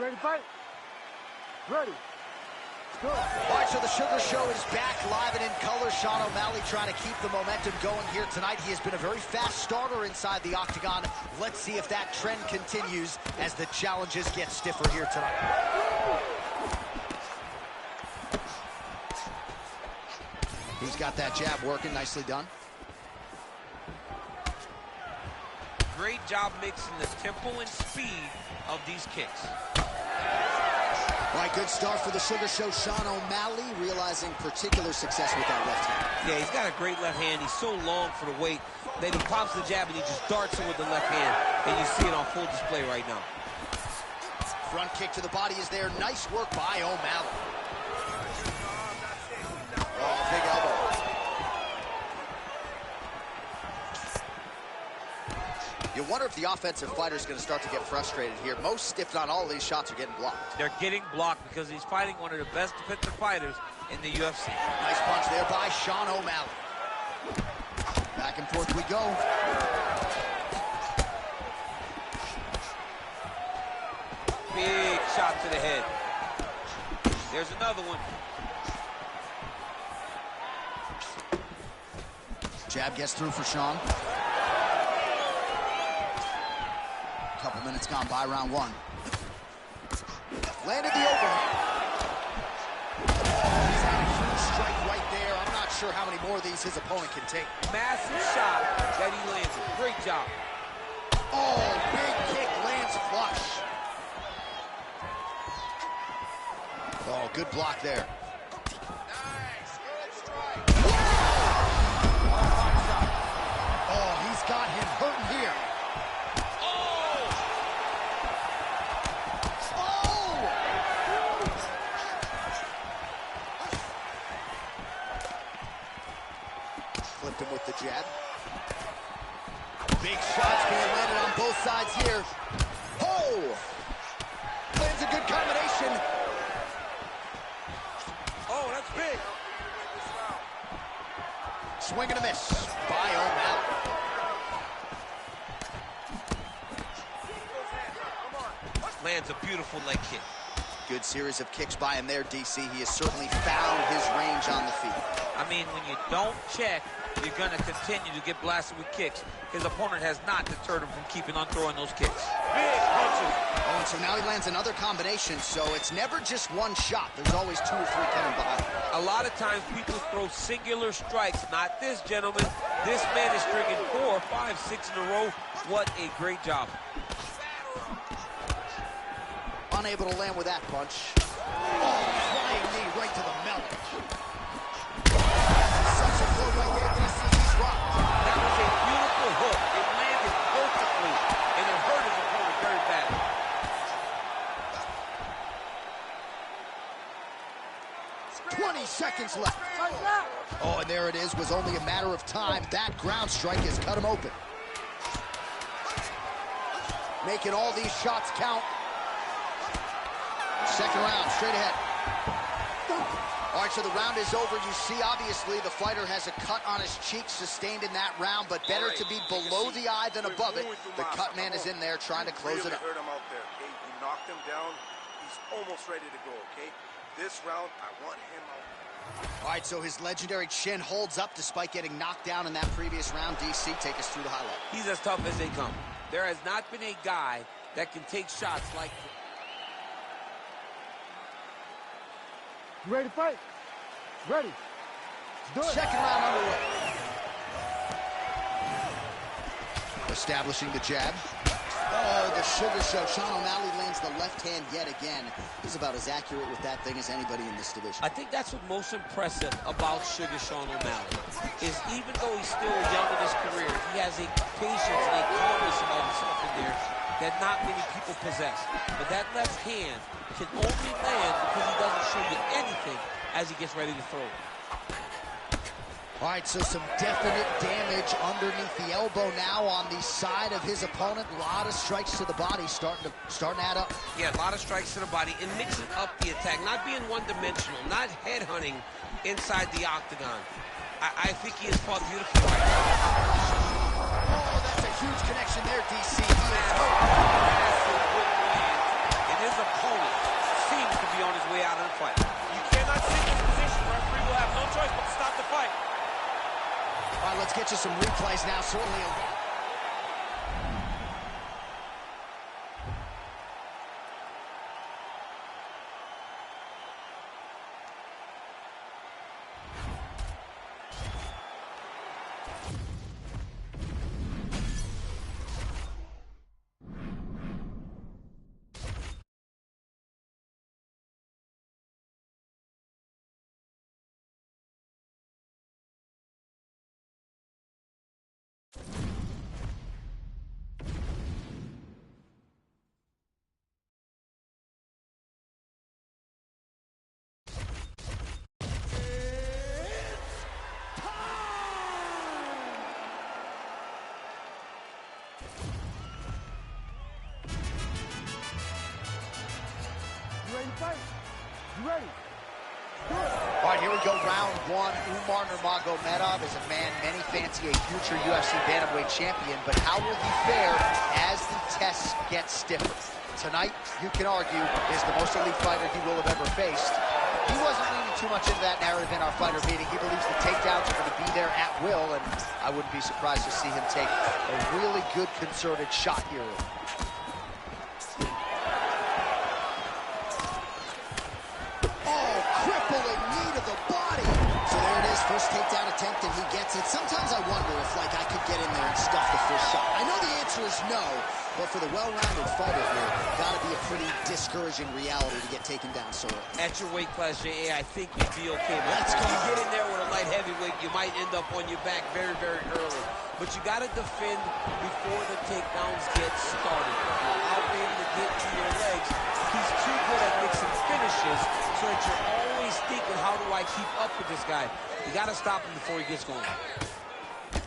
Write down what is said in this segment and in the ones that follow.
Ready to fight? Ready. Good. All right, so the Sugar Show is back live and in color. Sean O'Malley trying to keep the momentum going here tonight. He has been a very fast starter inside the octagon. Let's see if that trend continues as the challenges get stiffer here tonight. He's got that jab working, nicely done. Great job mixing the tempo and speed of these kicks. All right, good start for the Sugar Show. Sean O'Malley realizing particular success with that left hand. Yeah, he's got a great left hand. He's so long for the weight that he pops the jab and he just darts it with the left hand. And you see it on full display right now. Front kick to the body is there. Nice work by O'Malley. Oh, big elbow. You wonder if the offensive fighter is going to start to get frustrated here. Most, if not all, of these shots are getting blocked. They're getting blocked because he's fighting one of the best defensive fighters in the UFC. Nice punch there by Sean O'Malley. Back and forth we go. Big shot to the head. There's another one. Jab gets through for Sean. Couple minutes gone by, round one. Landed the overhand. Oh, he's had a huge strike right there. I'm not sure how many more of these his opponent can take. Massive shot that he lands. Great job. Oh, big kick lands flush. Oh, good block there. Nice, good strike. Oh, he's got him hurting here. Flipped him with the jab. Big shots being landed on both sides here. Oh! Lands a good combination. Oh, that's big. Swing and a miss by O'Malley. Lands a beautiful leg kick. Good series of kicks by him there, DC. He has certainly found his range on the feet. I mean, when you don't check, you're going to continue to get blasted with kicks. His opponent has not deterred him from keeping on throwing those kicks. Big punches. Oh, and so now he lands another combination, so it's never just one shot. There's always two or three coming behind. A lot of times people throw singular strikes. Not this gentleman. This man is stringing 4, 5, 6 in a row. What a great job. Unable to land with that punch. Oh, flying knee right to the melon. Such a blow right there, DC. He's rocked. That was a beautiful hook. It landed perfectly, and it hurt his opponent very badly. .20 seconds left. Oh, and there it is. Was only a matter of time. That ground strike has cut him open. Making all these shots count. Second round, straight ahead. All right, so the round is over. You see, obviously, the fighter has a cut on his cheek sustained in that round, but better to be below the eye than above it. The cut man is in there trying to close it up. Hurt him out there, okay? You knocked him down. He's almost ready to go, okay? This round, I want him out. All right, so his legendary chin holds up despite getting knocked down in that previous round. DC, take us through the highlight. He's as tough as they come. There has not been a guy that can take shots like this. You ready to fight? Ready. Let's do it. Second round underway. Establishing the jab. Oh, the Sugar Show. Sean O'Malley lands the left hand yet again. He's about as accurate with that thing as anybody in this division. I think that's what's most impressive about Sugar Sean O'Malley is even though he's still young in his career, he has a patience and a calmness about himself in there that not many people possess. But that left hand can only land because he doesn't show you anything as he gets ready to throw it. All right, so some definite damage underneath the elbow now on the side of his opponent. A lot of strikes to the body starting to add up. Yeah, a lot of strikes to the body and mixing up the attack, not being one-dimensional, not headhunting inside the octagon. I think he has fought beautifully right now. Oh, that's a huge connection there, DC. Massive good land. And his opponent seems to be on his way out of the fight. You cannot sit in this position. Referee will have no choice but to stop the fight. All right, let's get you some replays now. Certainly a... You ready to fight? You ready? All right, here we go, round one. Umar Nurmagomedov is a man many fancy a future UFC bantamweight champion, but how will he fare as the tests get stiffer? Tonight, you can argue, is the most elite fighter he will have ever faced. He wasn't leaning too much into that narrative in our fighter meeting. He believes the takedowns are going to be there at will, and I wouldn't be surprised to see him take a really good concerted shot here. Crippling knee to the body. So there it is, first takedown attempt, and he gets it. Sometimes I wonder if, like, I could get in there and stuff the first shot. I know the answer is no, but for the well-rounded fighter here, gotta be a pretty discouraging reality to get taken down so early. At your weight class, J.A., I think you'd be okay. Let's go. You get in there with a light heavyweight, you might end up on your back very, very early. But you got to defend before the takedowns get started. If you're out able to get to your legs, he's too good at mixing finishes so that you're always thinking, how do I keep up with this guy? You got to stop him before he gets going.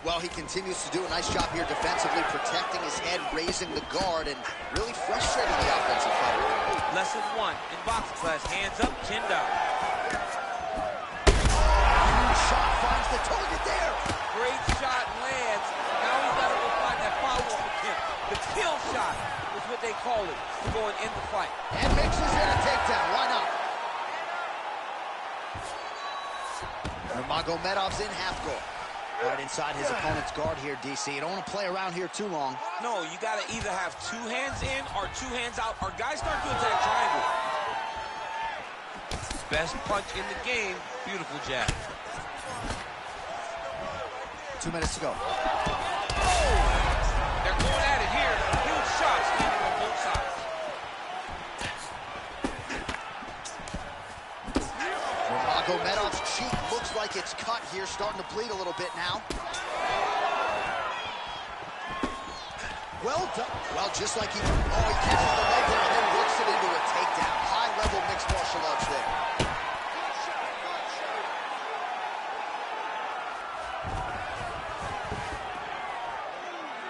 Well, he continues to do a nice job here defensively, protecting his head, raising the guard, and really frustrating the offensive fighter. Lesson one in boxing class, hands up, chin down. Shot finds the target there. Great shot lands. Now he's got to go find that follow-up attempt. The kill shot is what they call it for going in the fight. And mixes in a takedown. Why not? Nurmagomedov's in half guard. Right inside his opponent's guard here, DC. You don't want to play around here too long. No, you got to either have two hands in or two hands out, or guys start doing that triangle. Best punch in the game. Beautiful jab. 2 minutes to go. Oh! They're going at it here. Huge shots landing on both sides. Nurmagomedov's cheek looks like it's cut here, starting to bleed a little bit now. Well done. Well, just like he catches the leg there and then works it into a takedown. High-level mixed martial arts there.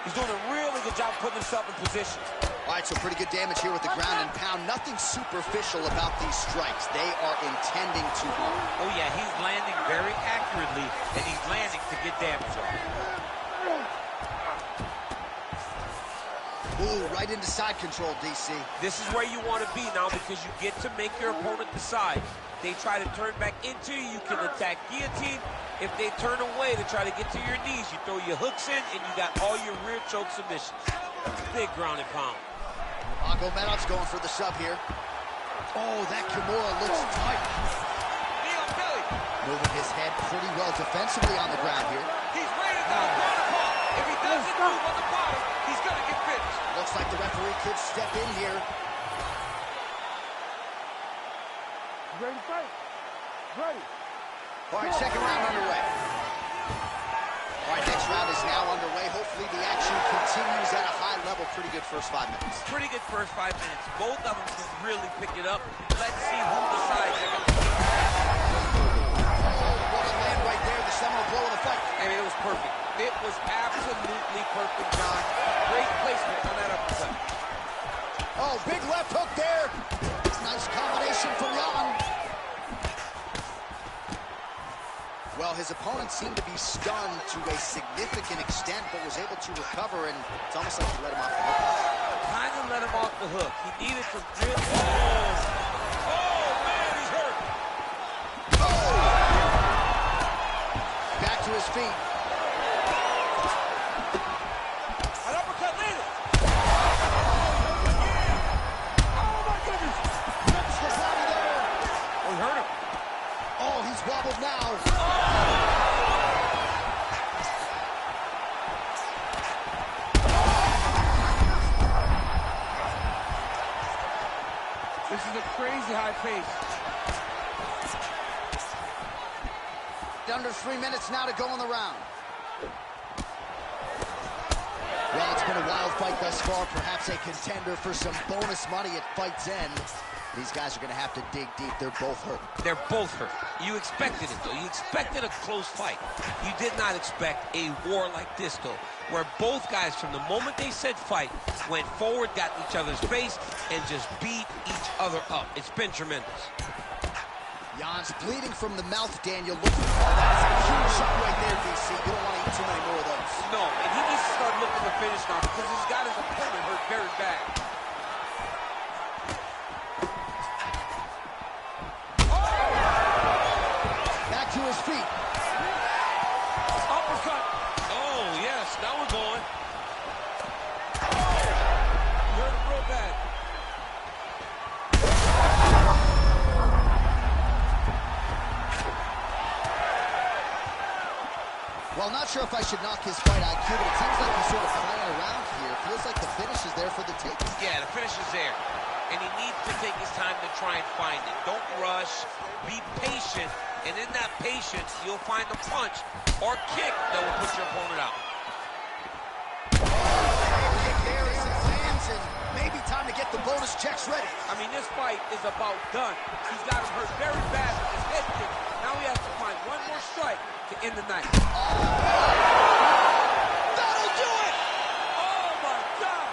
He's doing a really good job putting himself in position. All right, so pretty good damage here with the ground and pound. Nothing superficial about these strikes. They are intending to harm. Oh, yeah, he's landing very accurately, and he's landing to get damage on. Ooh, right into side control, DC. This is where you want to be now because you get to make your opponent decide. They try to turn back into you, you can attack guillotine. If they turn away to try to get to your knees, you throw your hooks in, and you got all your rear choke submissions. Big ground and pound. Nurmagomedov's going for the sub here. Oh, that Kimura looks tight. Knee on belly. Moving his head pretty well defensively on the ground here. He's raining down ground and pound. If he doesn't move on the bottom, he's going to get finished. Looks like the referee could step in here. You ready to fight? Ready. All right, second round underway. All right, next round is now underway. Hopefully the action continues at a high level. Pretty good first 5 minutes. Pretty good first 5 minutes. Both of them can really pick it up. Let's see who decides they're going to take it. What a land right there, the seminal blow of the fight. I mean, it was perfect. It was absolutely perfect, John. Great placement on that uppercut. Oh, big left hook there. Nice combination from Jan. Well, his opponent seemed to be stunned to a significant extent, but was able to recover, and it's almost like he let him off the hook. kind of let him off the hook. He needed to really... Oh, man, he's hurt. Back to his feet. An uppercut landed. Oh, my goodness. Rips the body there. Oh, he hurt him. Oh, he's wobbled now. This is a crazy high pace. Under 3 minutes now to go in the round. Well, it's been a wild fight thus far. Perhaps a contender for some bonus money at fight's end. These guys are going to have to dig deep. They're both hurt. They're both hurt. You expected it, though. You expected a close fight. You did not expect a war like this, though, where both guys, from the moment they said fight, went forward, got in each other's face, and just beat each other up. It's been tremendous. Jan's bleeding from the mouth, Daniel. Looking for that is a huge shot right there, DC. You don't want to eat too many more of those. No, and he needs to start looking to finish now because he's got his opponent hurt very bad. Back to his feet. Uppercut. Oh, yes, now we're going. He hurt him real bad. Well, not sure if I should knock his fight IQ, but it seems like he's sort of playing around here. Feels like the finish is there for the taking. Yeah, the finish is there. And he needs to take his time to try and find it. Don't rush. Be patient. And in that patience, you'll find a punch or kick that will put your opponent out. Kick there as it lands, and maybe time to get the bonus checks ready. I mean, this fight is about done. He's got him hurt very bad with his head kick. Now he has to find one more strike to end the night. That'll do it! Oh, my God!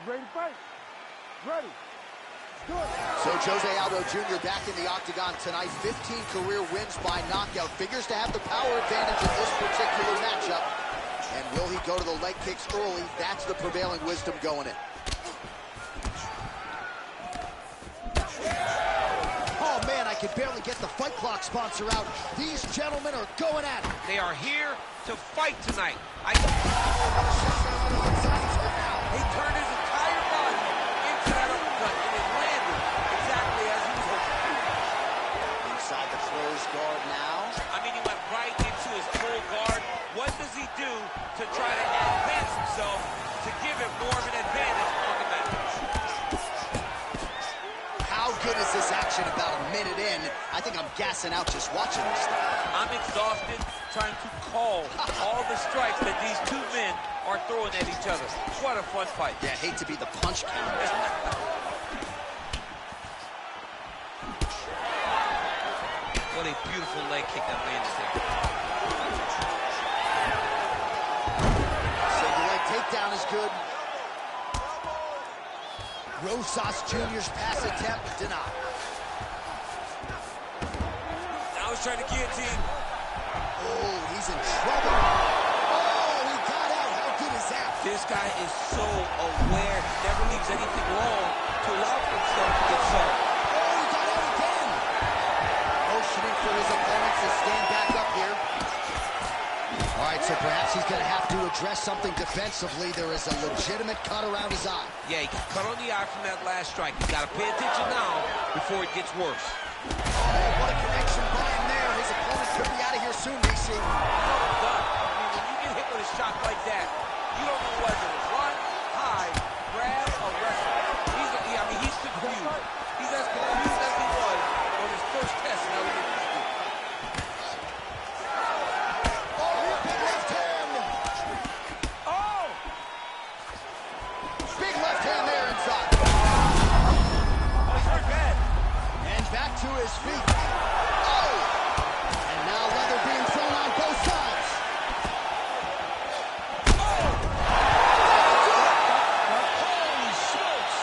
Ready to fight? Ready. Good. So Jose Aldo Jr. back in the octagon tonight. 15 career wins by knockout. Figures to have the power advantage in this particular matchup. And will he go to the leg kicks early? That's the prevailing wisdom going in. Oh, man, I can barely get the Fight Clock sponsor out. These gentlemen are going at it. They are here to fight tonight. He turned his entire body into that uppercut, and it landed exactly as he was hoping. Inside the closed guard now. I mean, he went right into his full guard. What does he do to try to advance himself to give him more of an advantage on the match? How good is this action about a minute in? I think I'm gassing out just watching this stuff. I'm exhausted trying to call all the strikes that these two men are throwing at each other. What a fun fight. Yeah, I hate to be the punch counter. What a beautiful leg kick that landed there. Single leg takedown is good. Rosas Jr.'s pass attempt denied. Now he's trying to guillotine. Oh, he's in trouble. Oh, he got out. How good is that? This guy is so aware. He never leaves anything wrong to allow for himself to get sold. Oh, he got out again. Motioning for his opponents to stand back up here. All right, so perhaps he's going to have to address something defensively. There is a legitimate cut around his eye. Yeah, he got cut on the eye from that last strike. He's got to pay attention now before it gets worse. Oh, what a connection by him there. His opponent here soon, DC. Done. I mean, when you get hit with a shot like that, you don't know whether to run, hide, grab, or wrestle. He's confused. He's as confused as he was on his first test in elementary school. Oh, big left hand. Oh! Big left hand there inside. Oh, he's hurt bad. And back to his feet. Oh! And now leather being thrown on both sides. Holy smokes!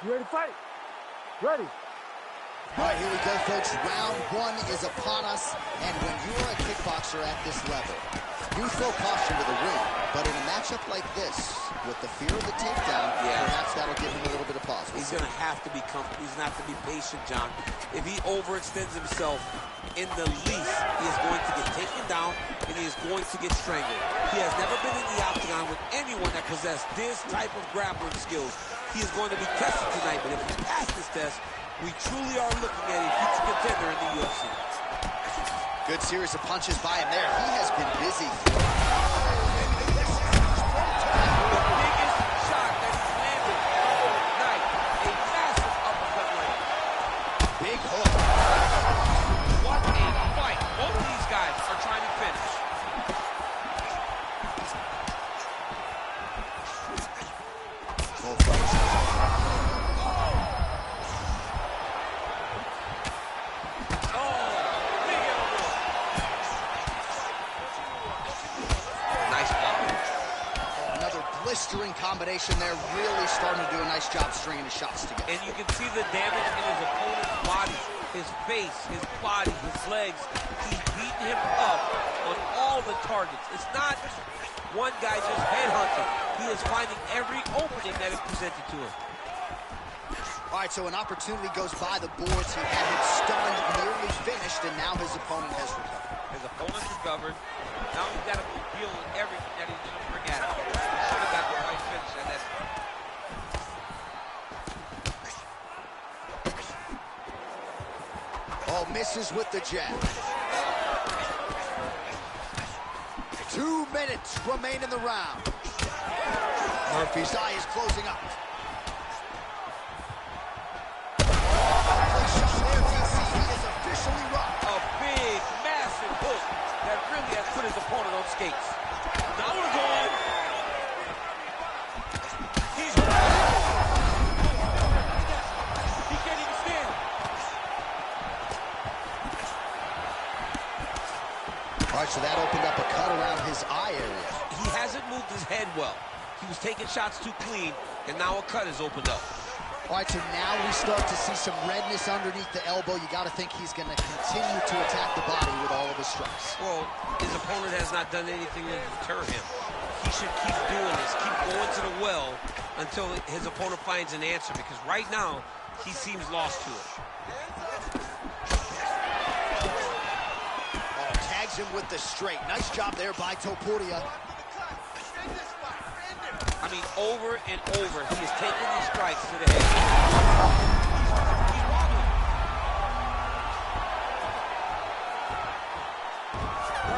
You ready to fight? Ready. All right, here we go, folks. Round one is upon us, and when you're a kickboxer at this level, you throw caution to the ring. But in a matchup like this, with the fear of the takedown, perhaps that'll give him a little bit of pause. He's going to have to be comfortable. He's going to have to be patient, John. If he overextends himself in the least, he is going to get taken down, and he is going to get strangled. He has never been in the octagon with anyone that possessed this type of grappling skills. He is going to be tested tonight, but if he passes this test, we truly are looking at a future contender in the UFC. Good series of punches by him there. He has been busy. The biggest shot that he's landed all night. A massive uppercut land. Big hook. What a fight. Both of these guys are trying to finish. Both fighters. Blistering combination there, really starting to do a nice job stringing the shots together. And you can see the damage in his opponent's body, his face, his body, his legs. He's beating him up on all the targets. It's not one guy just headhunting. He is finding every opening that is presented to him. All right, so an opportunity goes by the boards. He had him stunned, nearly finished, and now his opponent has recovered. His opponent's recovered. Now he's got to deal with everything that he's going to bring at him. He should have got the right finish at that point. Oh, misses with the jab. 2 minutes remain in the round. Murphy's eye is closing up. A big, massive hook that really has put his opponent on skates. Now we're going. He's he can't even stand. All right, so that opened up a cut around his eye area. He hasn't moved his head well. He was taking shots too clean, and now a cut has opened up. All right, so now we start to see some redness underneath the elbow. You got to think he's going to continue to attack the body with all of his strikes. Well, his opponent has not done anything to deter him. He should keep doing this, keep going to the well until his opponent finds an answer, because right now, he seems lost to it. Oh, tags him with the straight. Nice job there by Topuria. I mean, over and over, he is taking these strikes to the head. He's wobbling.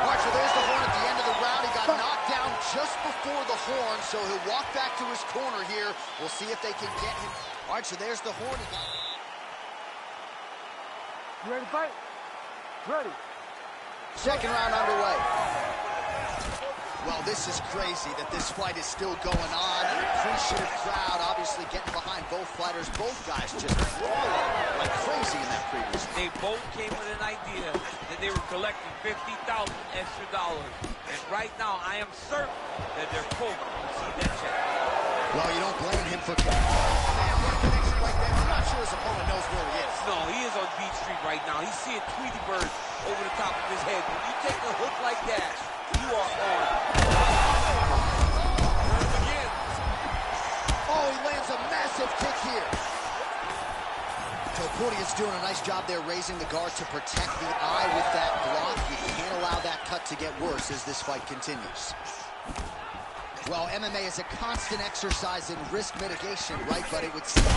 All right, so there's the horn at the end of the round. He got knocked down just before the horn, so he'll walk back to his corner here. We'll see if they can get him. All right, so there's the horn. You ready to fight? Ready. Second round underway. Well, this is crazy that this fight is still going on. An appreciative crowd obviously getting behind both fighters. Both guys just brawling like crazy in that previous fight. They both came with an idea that they were collecting $50,000 extra. And right now, I am certain that they're both going to see that check. Well, you don't blame him for... Man, what a connection right there. I'm not sure his opponent knows where he is. No, he is on Beat Street right now. He's seeing Tweety Bird over the top of his head. When you take a hook like that, you are on. Again. Oh, he lands a massive kick here. Topuria's doing a nice job there raising the guard to protect the eye with that block. You can't allow that cut to get worse as this fight continues. Well, MMA is a constant exercise in risk mitigation, right? But it would seem... Well,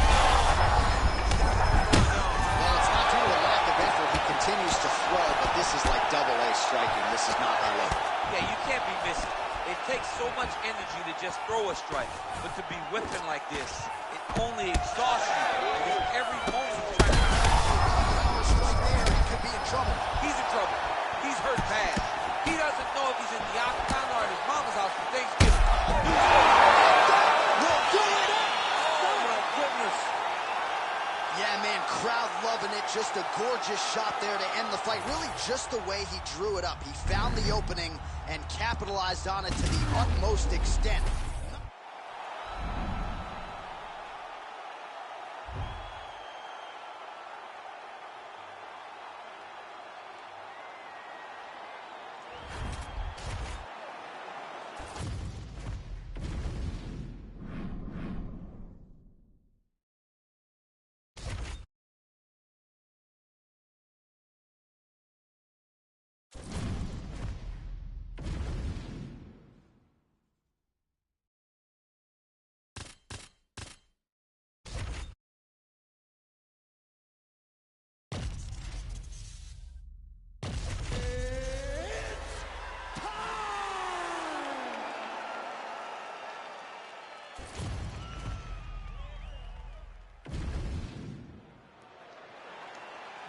it's not due to a lack of effort. He continues to throw, but this is like double-A striking. This is not high level. Yeah, you can't be missing. It takes so much energy to just throw a strike. But to be whipping like this, it only exhausts you. Because every moment he's trying to... strike there, he could be in trouble. He's in trouble. He's hurt bad. He doesn't know if he's in the octagon or at his mama's house for Thanksgiving. We'll do it up! Oh, my goodness. Yeah, man, crowd loving it. Just a gorgeous shot there to end the fight. Really just the way he drew it up. He found the opening and capitalized on it to the utmost extent.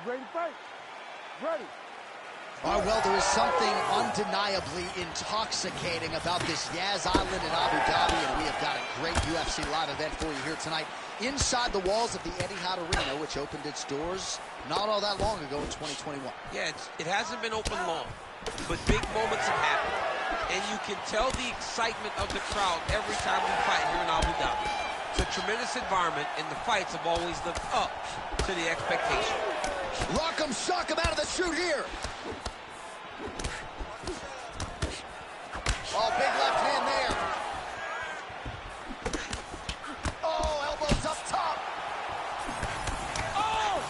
Ready to fight? Ready. All right, well, there is something undeniably intoxicating about this Yas Island in Abu Dhabi, and we have got a great UFC live event for you here tonight inside the walls of the Etihad Arena, which opened its doors not all that long ago in 2021. Yeah, it hasn't been open long, but big moments have happened. And you can tell the excitement of the crowd every time we fight here in Abu Dhabi. It's a tremendous environment, and the fights have always lived up to the expectation. Rock 'em, shock 'em out of the chute here. Oh, big left hand there. Oh, elbows up top. Oh!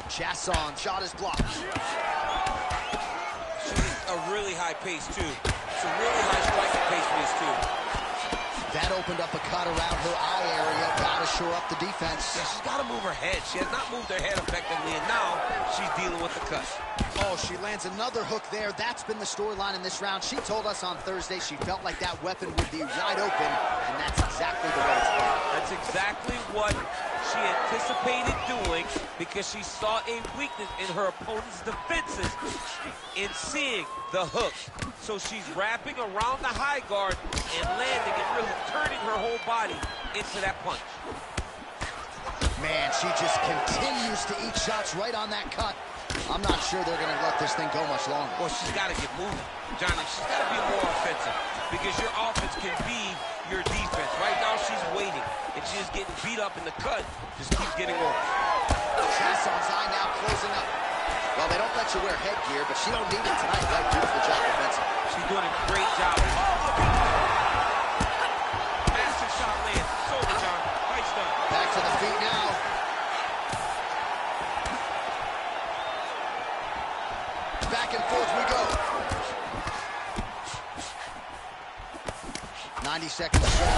Chasson, shot is blocked. Shooting a really high pace, too. It's a really high striking pace for these two. That opened up a cut around her eye area. Got to shore up the defense. Yeah, she's got to move her head. She has not moved her head effectively, and now she's dealing with the cut. Oh, she lands another hook there. That's been the storyline in this round. She told us on Thursday she felt like that weapon would be wide open, and that's exactly the way it's played. That's exactly what she anticipated doing, because she saw a weakness in her opponent's defenses in seeing the hook. So she's wrapping around the high guard and landing and really turning her whole body into that punch. Man, she just continues to eat shots right on that cut. I'm not sure they're going to let this thing go much longer. Well, she's got to get moving, Johnny. She's got to be more offensive, because your offense can be your defense. Right now, she's waiting, and she's just getting beat up in the cut. Just keeps getting worse. Chasson's eye now closing up. Well, they don't let you wear headgear, but she don't need it tonight. Right, beautiful job defensively. She's doing a great job. Massive shot lands. It's over, John. Fight's done. Back to the feet now. Back and forth we go. 90 seconds to go.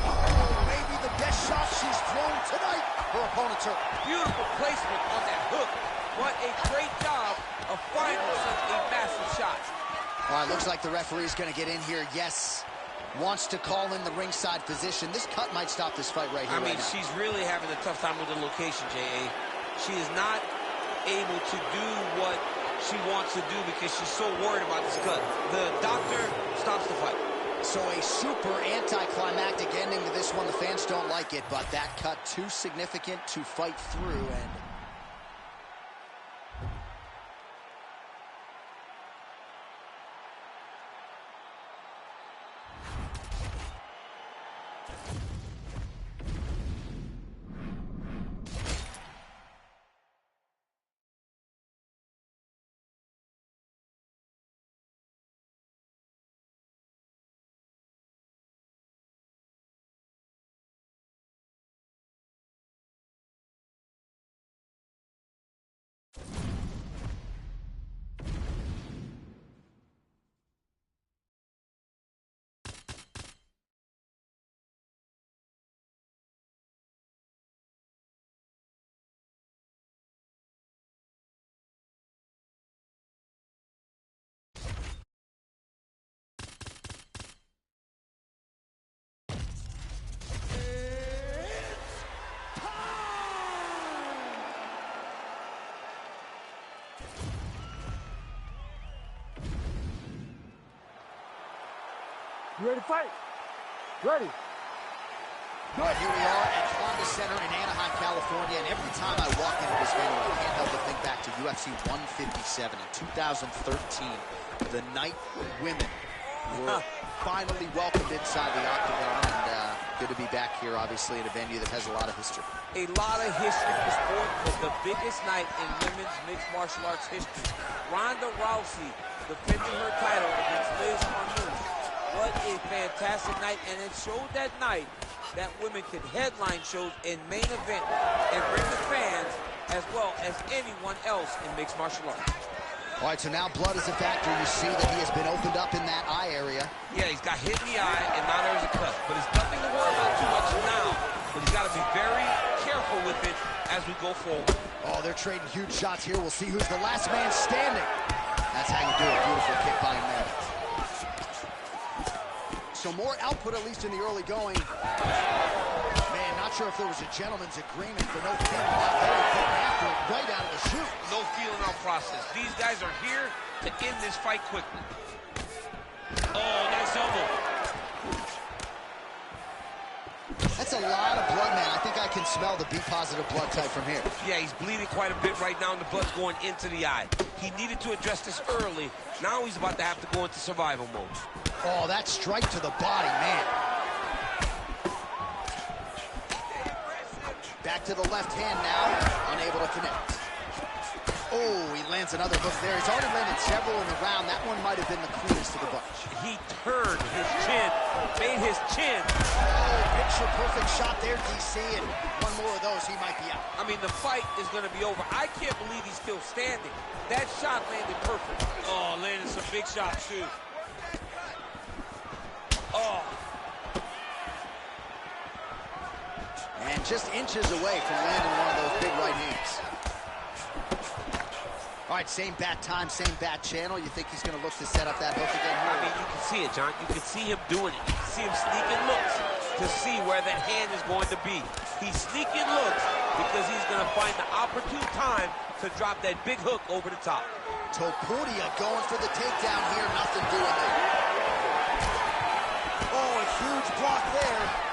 Oh, maybe the best shot she's thrown tonight. Her opponent's hurt. Beautiful placement on that hook. What a great job of finding such a massive shot. All right, looks like the referee's going to get in here. Yes, wants to call in the ringside physician. This cut might stop this fight right here. I mean, she's really having a tough time with the location, J.A. She is not able to do what she wants to do because she's so worried about this cut. The doctor stops the fight. So a super anticlimactic ending to this one. The fans don't like it, but that cut too significant to fight through. And You ready to fight? Ready. all right, here we are at Honda Center in Anaheim, California, and every time I walk into this venue, I can't help but think back to UFC 157 in 2013. The night women were finally welcomed inside the octagon, and good to be back here, obviously, in a venue that has a lot of history. A lot of history in the sport, but the biggest night in women's mixed martial arts history. Ronda Rousey defending her title against Liz Carmouche. What a fantastic night, and it showed that night that women could headline shows in main event and bring the fans as well as anyone else in mixed martial arts. All right, so now blood is a factor. You see that he has been opened up in that eye area. Yeah, he's got hit in the eye, and now there's a cut. But it's nothing to worry about too much now, but he's got to be very careful with it as we go forward. Oh, they're trading huge shots here. We'll see who's the last man standing. That's how you do it. Beautiful kick by him there. So more output, at least in the early going. Man, not sure if there was a gentleman's agreement for no feeling out there. Getting after it right out of the chute. No feeling out process. These guys are here to end this fight quickly. Oh, nice elbow. That's a lot of blood, man. I think I can smell the B-positive blood type from here. Yeah, he's bleeding quite a bit right now, and the blood's going into the eye. He needed to address this early. Now he's about to have to go into survival mode. Oh, that strike to the body, man. Back to the left hand now, unable to connect. Oh, he lands another hook there. He's already landed several in the round. That one might have been the cleanest of the bunch. He turned his chin, made his chin. Oh, picture perfect shot there, DC, and one more of those, he might be out. I mean, the fight is going to be over. I can't believe he's still standing. That shot landed perfect. Oh, landed some big shots, too. Oh. And just inches away from landing one of those big right hands. All right, same bat time, same bat channel. You think he's going to look to set up that hook again here? I mean, you can see it, John. You can see him doing it. You can see him sneaking looks to see where that hand is going to be. He's sneaking looks because he's going to find the opportune time to drop that big hook over the top. Topuria going for the takedown here. Nothing doing there. Oh, a huge block there.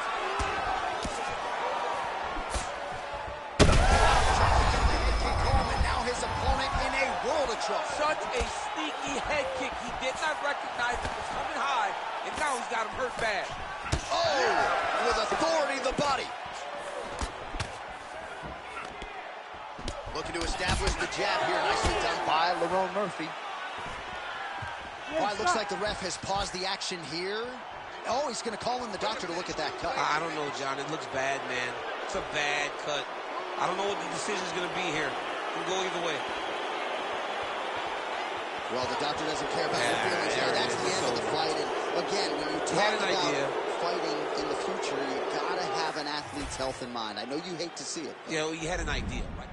Such a sneaky head kick. He did not recognize it was coming high, and now he's got him hurt bad. Oh, with authority to the body. Looking to establish the jab here. Nicely done by Lerone Murphy. All right, looks like the ref has paused the action here. Oh, he's going to call in the doctor to look at that cut. I don't know, John. It looks bad, man. It's a bad cut. I don't know what the decision's going to be here. It can go either way. Well, the doctor doesn't care about your feelings here. That's the end of the fight. And again, when you talk about fighting in the future, you gotta have an athlete's health in mind. I know you hate to see it. You know, you had an idea, right?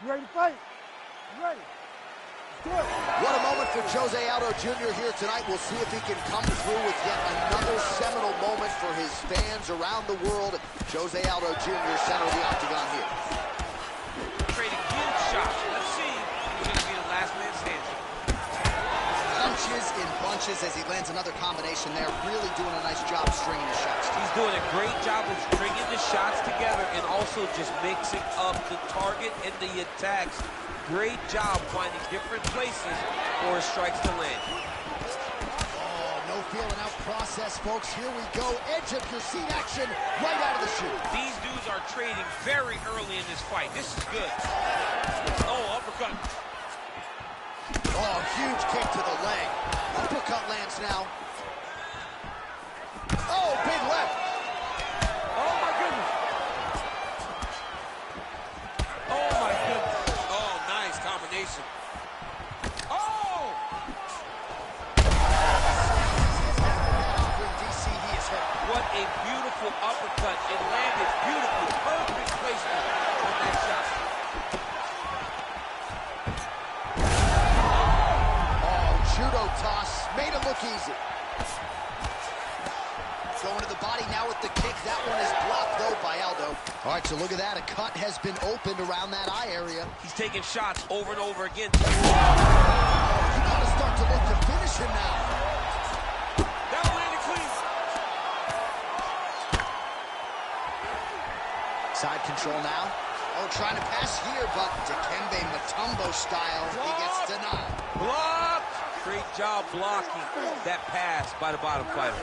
You ready to fight? You ready? Let's do it. What a moment for Jose Aldo Jr. here tonight. We'll see if he can come through with yet another seminal moment for his fans around the world. Jose Aldo Jr. center of the octagon here. Trading huge shots. Let's see who's going to be the last man standing. Punches in bunches as he lands another combination there. Really doing a nice job stringing the shots. He's doing a great job of stringing the shots together and also just mixing up the target and the attacks. Great job finding different places for his strikes to land. Oh, no feeling out process, folks. Here we go. Edge of your seat action right out of the chute. These dudes are trading very early in this fight. This is good. Oh, uppercut. Oh, huge kick to the leg. Uppercut lands now. Oh, big left. Oh, my goodness. Oh, my goodness. Oh, nice combination. Oh! DC, he is hurt. What a beautiful uppercut. It landed beautifully. Perfect placement on that shot. Judo toss, made it look easy. Going to the body now with the kick. That one is blocked, though, by Aldo. All right, so look at that. A cut has been opened around that eye area. He's taking shots over and over again. You got to start to look to finish him now. That one landed clean. Side control now. Oh, trying to pass here, but Dikembe Mutombo style. He gets denied. Blocked. Great job blocking that pass by the bottom fighter.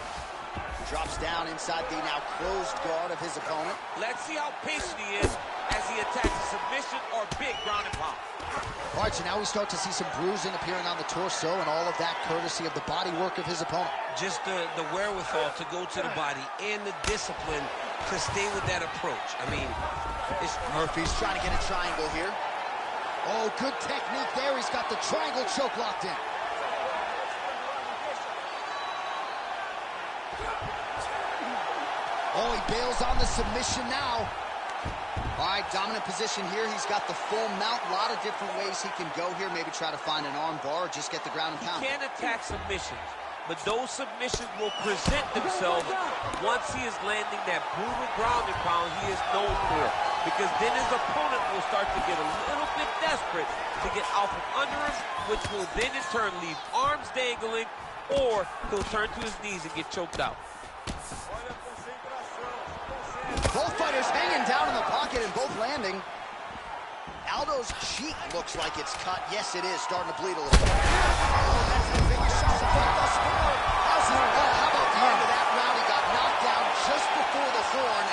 Drops down inside the now closed guard of his opponent. Let's see how patient he is as he attacks a submission or big ground and pound. All right, so now we start to see some bruising appearing on the torso, and all of that courtesy of the body work of his opponent. Just the wherewithal to go to the body and the discipline to stay with that approach. I mean, Murphy's trying to get a triangle here. Oh, good technique there. He's got the triangle choke locked in. Oh, he bails on the submission now. All right, dominant position here. He's got the full mount. A lot of different ways he can go here. Maybe try to find an arm bar or just get the ground and pound. He can attack submissions, but those submissions will present themselves once he is landing that brutal ground and pound he is known for. Because then his opponent will start to get a little bit desperate to get out from under him, which will then in turn leave arms dangling, or he'll turn to his knees and get choked out. Both fighters hanging down in the pocket and both landing. Aldo's cheek looks like it's cut. Yes, it is. Starting to bleed a little bit. Oh, that's the biggest shot of the fight thus far. How about the end of that round? He got knocked down just before the horn.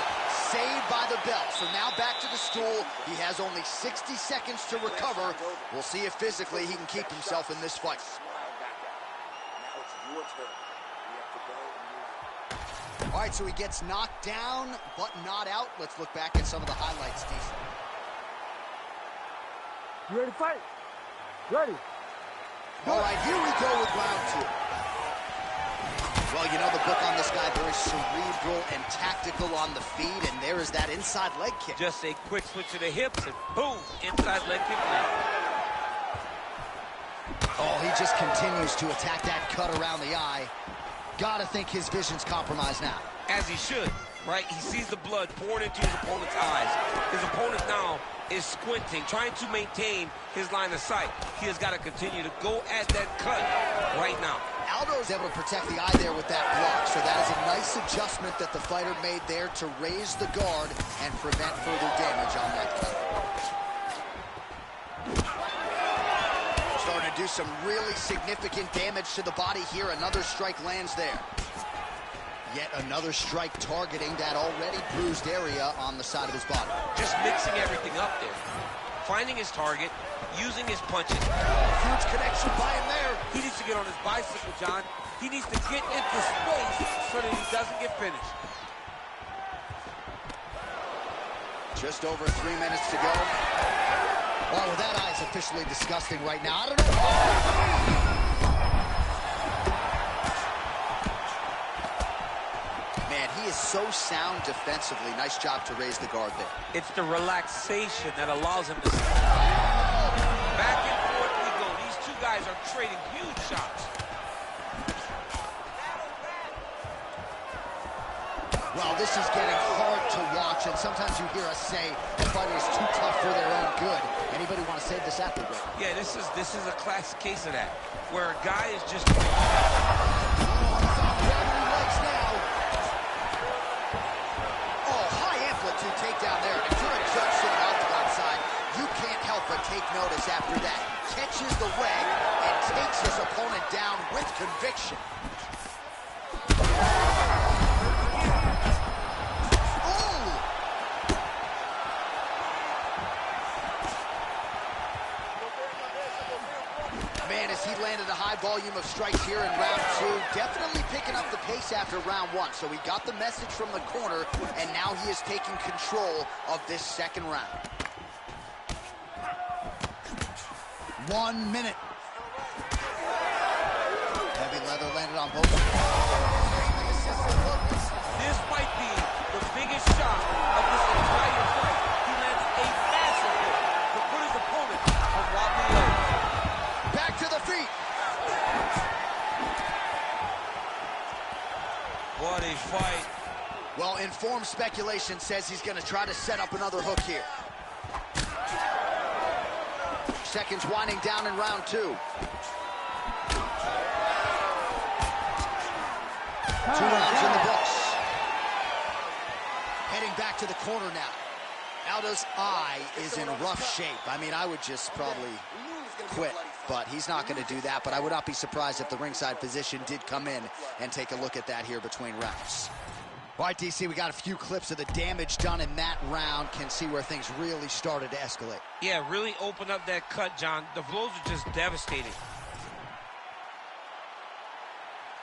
Saved by the bell. So now back to the stool. He has only 60 seconds to recover. We'll see if physically he can keep himself in this fight. Now it's your turn. You have to go and move. All right, so he gets knocked down, but not out. Let's look back at some of the highlights, Steve. You ready to fight? Ready. All right, here we go with round two. Well, you know the book on this guy, very cerebral and tactical on the feet, and there is that inside leg kick. Just a quick switch to the hips and boom, inside leg kick land. Oh, he just continues to attack that cut around the eye. Gotta think his vision's compromised now. As he should, right? He sees the blood pouring into his opponent's eyes. His opponent now is squinting, trying to maintain his line of sight. He has got to continue to go at that cut right now. Aldo's able to protect the eye there with that block, so that is a nice adjustment that the fighter made there to raise the guard and prevent further damage on that cut. Starting to do some really significant damage to the body here. Another strike lands there. Yet another strike targeting that already bruised area on the side of his body. Just mixing everything up there. Finding his target, using his punches. Huge connection by him there. He needs to get on his bicycle, John. He needs to get into space so that he doesn't get finished. Just over 3 minutes to go. Oh, that eye is officially disgusting right now. I don't know. Man, he is so sound defensively. Nice job to raise the guard there. It's the relaxation that allows him to... guys are trading huge shots. Well, this is getting hard to watch, and sometimes you hear us say the fighter is too tough for their own good. Anybody want to save this athlete? Yeah, this is a classic case of that, where a guy is just... Oh, he's on grabbing legs now. Oh, high amplitude takedown there. If you're a judge sitting out the outside, you can't help but take notice after that. Catches the leg and takes his opponent down with conviction. Man, as he landed a high volume of strikes here in round 2, definitely picking up the pace after round 1. So he got the message from the corner, and now he is taking control of this second round. 1 minute. Heavy leather landed on both. This might be the biggest shot of this entire fight. He lands a massive hit to put his opponent on wobbly legs. Back to the feet. What a fight. Well, informed speculation says he's going to try to set up another hook here. Seconds winding down in round 2. 2 rounds in the books. Heading back to the corner now. Aldo's eye is in rough shape. I mean, I would just probably quit, but he's not going to do that. But I would not be surprised if the ringside physician did come in and take a look at that here between rounds. All right, DC, we got a few clips of the damage done in that round. Can see where things really started to escalate. Yeah, really open up that cut, John. The blows are just devastating.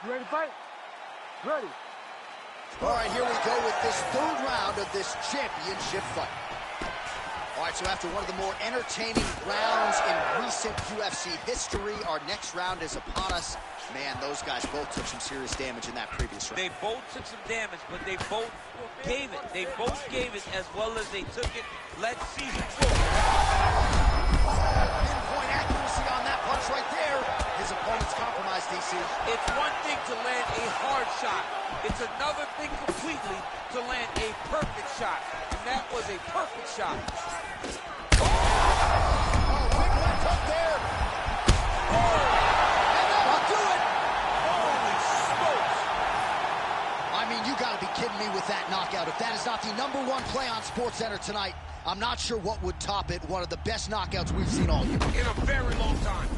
You ready to fight? Ready. All right, here we go with this third round of this championship fight. All right, so after one of the more entertaining rounds in recent UFC history, our next round is upon us. Man, those guys both took some serious damage in that previous round. They both took some damage, but they both gave it. They both gave it as well as they took it. Let's see who took it. Pinpoint accuracy on that punch right there. His opponent's compromised, DC. It's one thing to land a hard shot. It's another thing completely to land a perfect shot. And that was a perfect shot. Oh, big left hook there. Oh, and that'll do it. Holy smokes. I mean, you got to be kidding me with that knockout. If that is not the #1 play on SportsCenter tonight, I'm not sure what would top it. One of the best knockouts we've seen all year. In a very long time.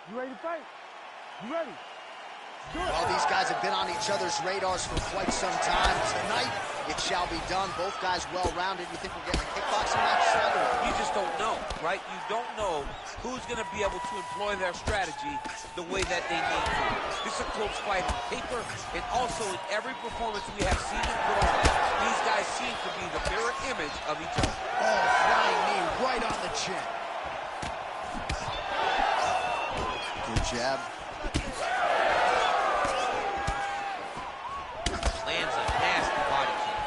You ready to fight? You ready? Well, these guys have been on each other's radars for quite some time. Tonight, it shall be done. Both guys well-rounded. You think we're getting a kickboxing match, Sander? You just don't know, right? You don't know who's going to be able to employ their strategy the way that they need to. This is a close fight on paper, and also in every performance we have seen in pro, these guys seem to be the mirror image of each other. Oh, flying knee right on the chin. Good jab. Lands a nasty body kick.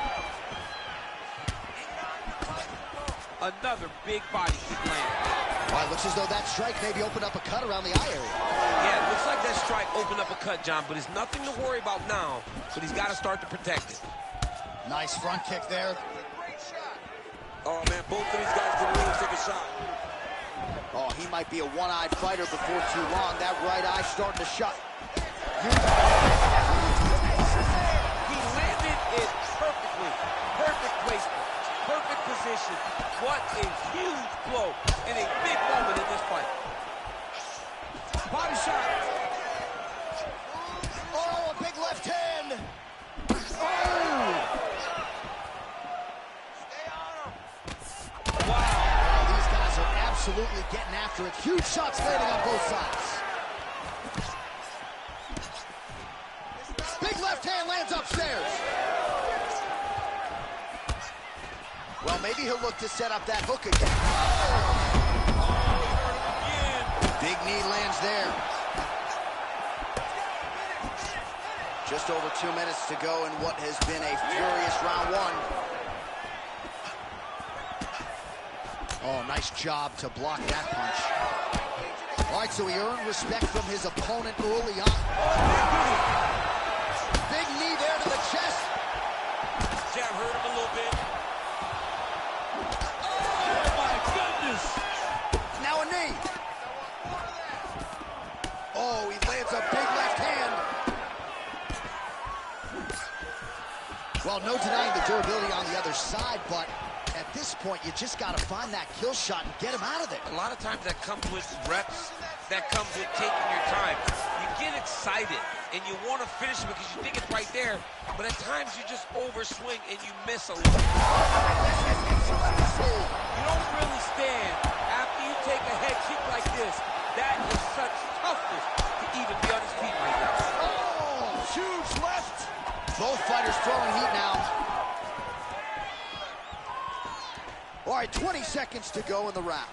Another big body kick landed. All right, looks as though that strike maybe opened up a cut around the eye area. Yeah, it looks like that strike opened up a cut, John, but it's nothing to worry about now, but he's got to start to protect it. Nice front kick there. Oh, man, both of these guys can really take a shot. Oh, he might be a one-eyed fighter before too long. That right eye starting to shut. He landed it perfectly. Perfect placement. Perfect position. What a huge blow and a big moment in this fight. Body shot. Oh, a big left hand. Oh! Wow, these guys are absolutely getting after it. Huge shots landing on both sides. Big left hand lands upstairs. Well, maybe he'll look to set up that hook again. Big knee lands there. Just over 2 minutes to go in what has been a furious round one. Oh, nice job to block that punch. All right, so he earned respect from his opponent early on. Big knee there to the chest. Jab hurt him a little bit. Oh, my goodness. Now a knee. Oh, he lands a big left hand. Well, no denying the durability on the other side, but at this point, you just got to find that kill shot and get him out of there. A lot of times that comes with reps, that comes with taking your time. You get excited, and you want to finish it because you think it's right there, but at times you just overswing and you miss a little. You don't really stand after you take a head kick like this. That is such toughness to even be on his feet right now. Oh, huge left. Both fighters throwing heat now. All right, 20 seconds to go in the round.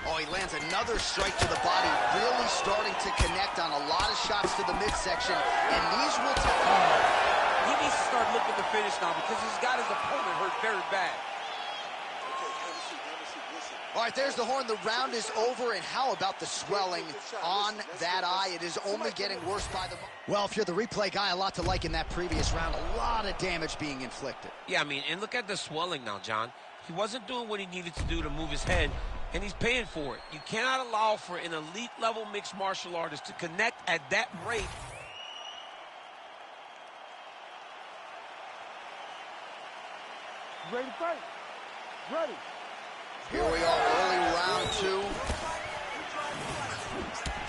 Oh, he lands another strike to the body, really starting to connect on a lot of shots to the midsection, and these will take... He needs to start looking to finish now because he's got his opponent hurt very bad. All right, there's the horn. The round is over, and how about the swelling on that eye? It is only getting worse by the... Well, if you're the replay guy, a lot to like in that previous round. A lot of damage being inflicted. Yeah, I mean, and look at the swelling now, John. He wasn't doing what he needed to do to move his head, and he's paying for it. You cannot allow for an elite-level mixed martial artist to connect at that rate. Ready to fight? Ready. Here we are, early round two.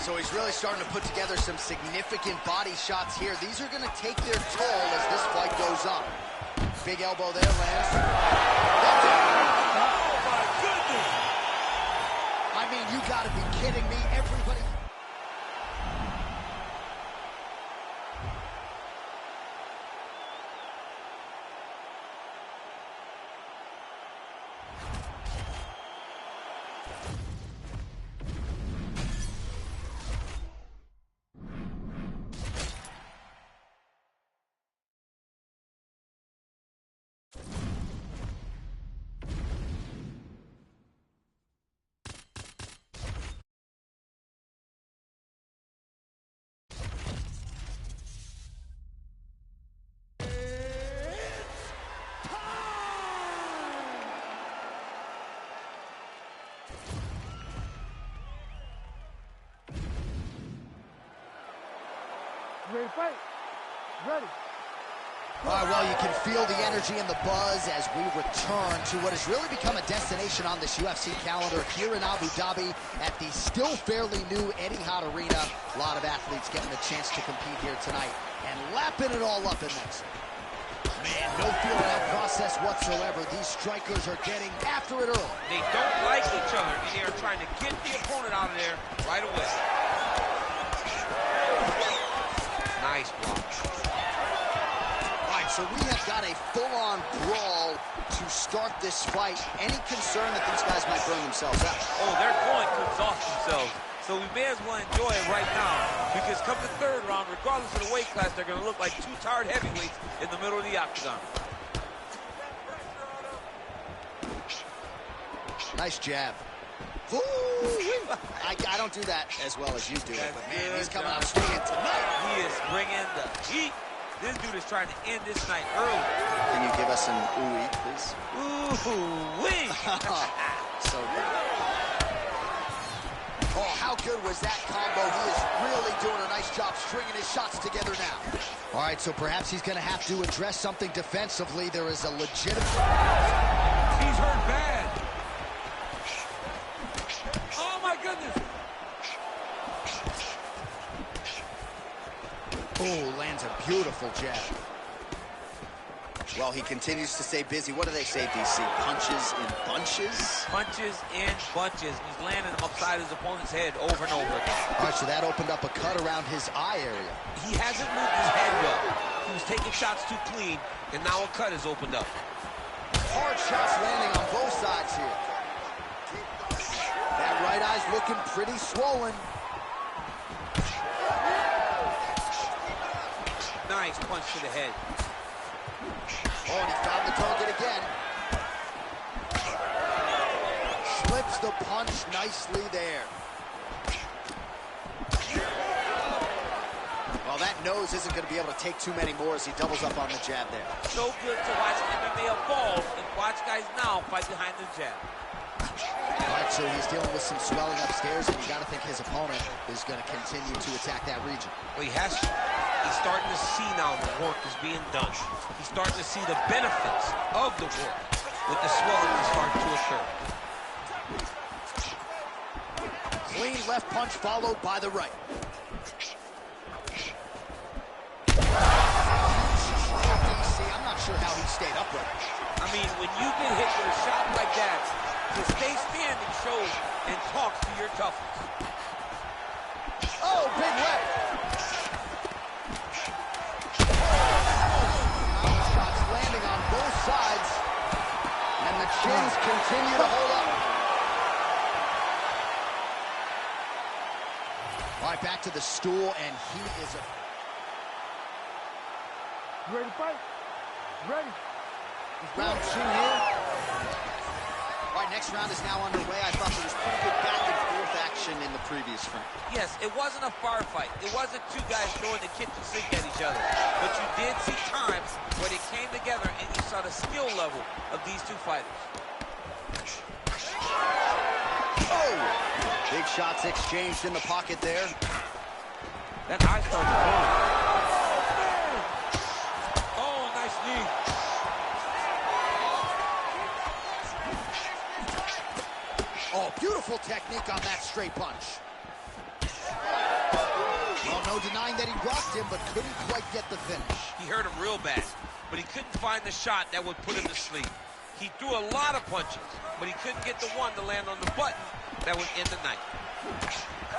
So he's really starting to put together some significant body shots here. These are going to take their toll as this fight goes on. Big elbow there, lands. Oh, my goodness! I mean, you got to be kidding me. Everybody... Ready to fight? Ready. All right, well, you can feel the energy and the buzz as we return to what has really become a destination on this UFC calendar here in Abu Dhabi at the still fairly new Etihad Arena. A lot of athletes getting the chance to compete here tonight and lapping it all up in this. Man, no feeling out process whatsoever. These strikers are getting after it early. They don't like each other, and they are trying to get the opponent out of there right away. Nice block. All right, so we have got a full-on brawl to start this fight. Any concern that these guys might burn themselves out? Oh, they're going to exhaust themselves. So we may as well enjoy it right now, because come the third round, regardless of the weight class, they're going to look like two tired heavyweights in the middle of the octagon. Nice jab. I don't do that as well as you do it, but man, he's coming out swinging tonight. He is bringing the heat. This dude is trying to end this night early. Can you give us an ooh-wee, please? Ooh-wee. So good. Oh, how good was that combo? He is really doing a nice job stringing his shots together now. All right, so perhaps he's going to have to address something defensively. There is a legitimate... He's hurt bad. Oh, my goodness. Oh, lands a beautiful jab. Well, he continues to stay busy. What do they say, DC? Punches in bunches? Punches in bunches. He's landing them upside his opponent's head over and over again. All right, so that opened up a cut around his eye area. He hasn't moved his head well. He was taking shots too clean, and now a cut has opened up. Hard shots landing on both sides here. That right eye's looking pretty swollen. Nice punch to the head. Oh, and he found the target again. Slips the punch nicely there. Well, that nose isn't going to be able to take too many more as he doubles up on the jab there. So good to watch MMA evolve and watch guys now fight behind the jab. All right, so he's dealing with some swelling upstairs, and you got to think his opponent is going to continue to attack that region. Well, he has to. He's starting to see now the work is being done. He's starting to see the benefits of the work with the swelling that's starting to occur. Clean left punch followed by the right. I'm not sure how he stayed upright. I mean, when you get hit with a shot like that, to stay standing shows and talks to your toughness. Oh, big left. Shots landing on both sides, and the chins continue to hold up. All right, back to the stool, and he is a... You ready to fight? Ready. Round 2 here. All right, next round is now underway. I thought there was pretty good back and forth action in the previous round. Yes, it wasn't a far fight. It wasn't two guys throwing the kitchen sink at each other. But you did see times where they came together and you saw the skill level of these two fighters. Oh! Big shots exchanged in the pocket there. That eye started to burn. Oh, nice knee. Oh, beautiful technique on that straight punch. Well, no denying that he rocked him, but couldn't quite get the finish. He hurt him real bad, but he couldn't find the shot that would put him to sleep. He threw a lot of punches, but he couldn't get the one to land on the button that would end the night.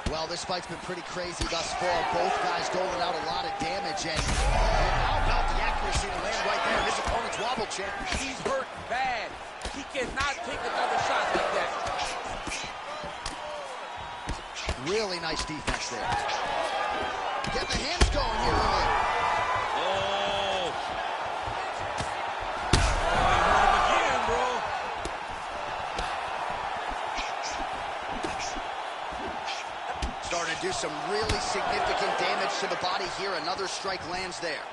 Well, this fight's been pretty crazy thus far. Both guys doling out a lot of damage, and how about the accuracy to land right there? His opponent's wobble check. He's hurt bad. He cannot take another shot like that. Really nice defense there. Get the hands going here, Lily. Oh. You hurt him again, bro. Starting to do some really significant damage to the body here. Another strike lands there.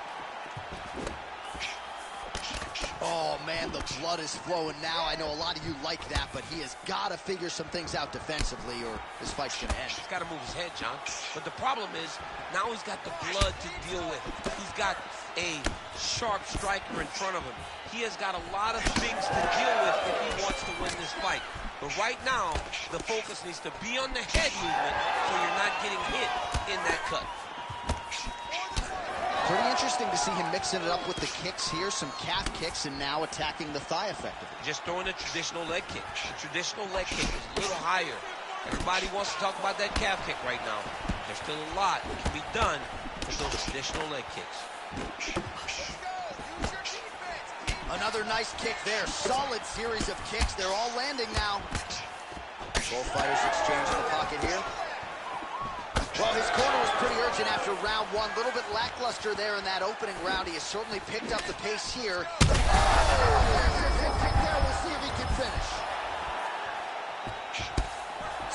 Oh, man, the blood is flowing now. I know a lot of you like that, but he has got to figure some things out defensively or this fight's going to end. He's got to move his head, John. But the problem is, now he's got the blood to deal with. He's got a sharp striker in front of him. He has got a lot of things to deal with if he wants to win this fight. But right now, the focus needs to be on the head movement so you're not getting hit in that cut. Pretty interesting to see him mixing it up with the kicks here, some calf kicks, and now attacking the thigh effectively. Just throwing a traditional leg kick. The traditional leg kick is a little higher. Everybody wants to talk about that calf kick right now. There's still a lot that can be done with those traditional leg kicks. Another nice kick there. Solid series of kicks. They're all landing now. Both fighters exchange in the pocket here. Well, his corner was pretty urgent after round 1. A little bit lackluster there in that opening round. He has certainly picked up the pace here. Oh, there's a kick there. We'll see if he can finish.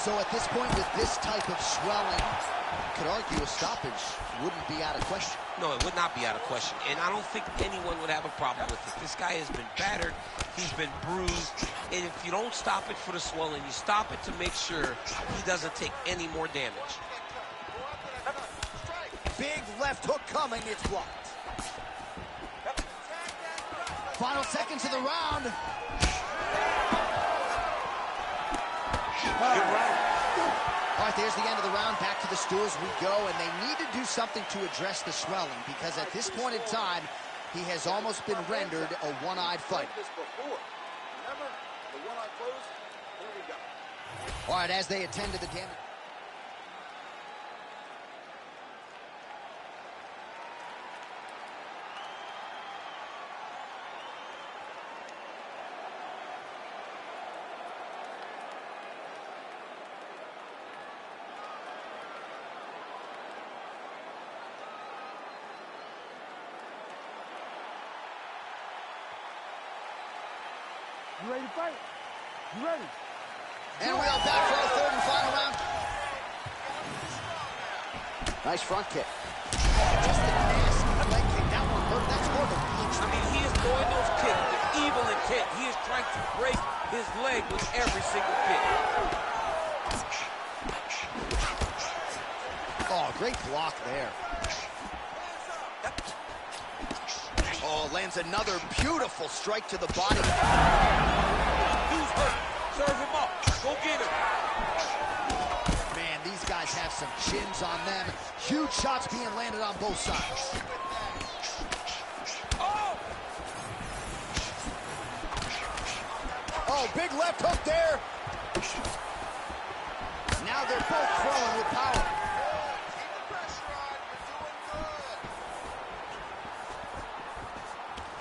So at this point, with this type of swelling, you could argue a stoppage wouldn't be out of question. No, it would not be out of question, and I don't think anyone would have a problem with it. This guy has been battered, he's been bruised, and if you don't stop it for the swelling, you stop it to make sure he doesn't take any more damage. Big left hook coming, it's blocked. Final seconds of the round. You're right. All right, there's the end of the round. Back to the stools we go, and they need to do something to address the swelling, because at this point in time, he has almost been rendered a one-eyed fighter. Remember, the one eye closed, there we go. All right, as they attend to the damage. You ready to fight? You ready? And we are back for our third and final round. Nice front kick. Just a nasty leg kick. That one hurt. That's more of a punch. I mean, he is throwing those kicks with evil intent. He is trying to break his leg with every single kick. Oh, great block there. Oh, lands another beautiful strike to the body. Who's hurt? Serve him up. Go get him. Man, these guys have some chins on them. Huge shots being landed on both sides. Oh! Oh, big left hook there. Now they're both throwing with power.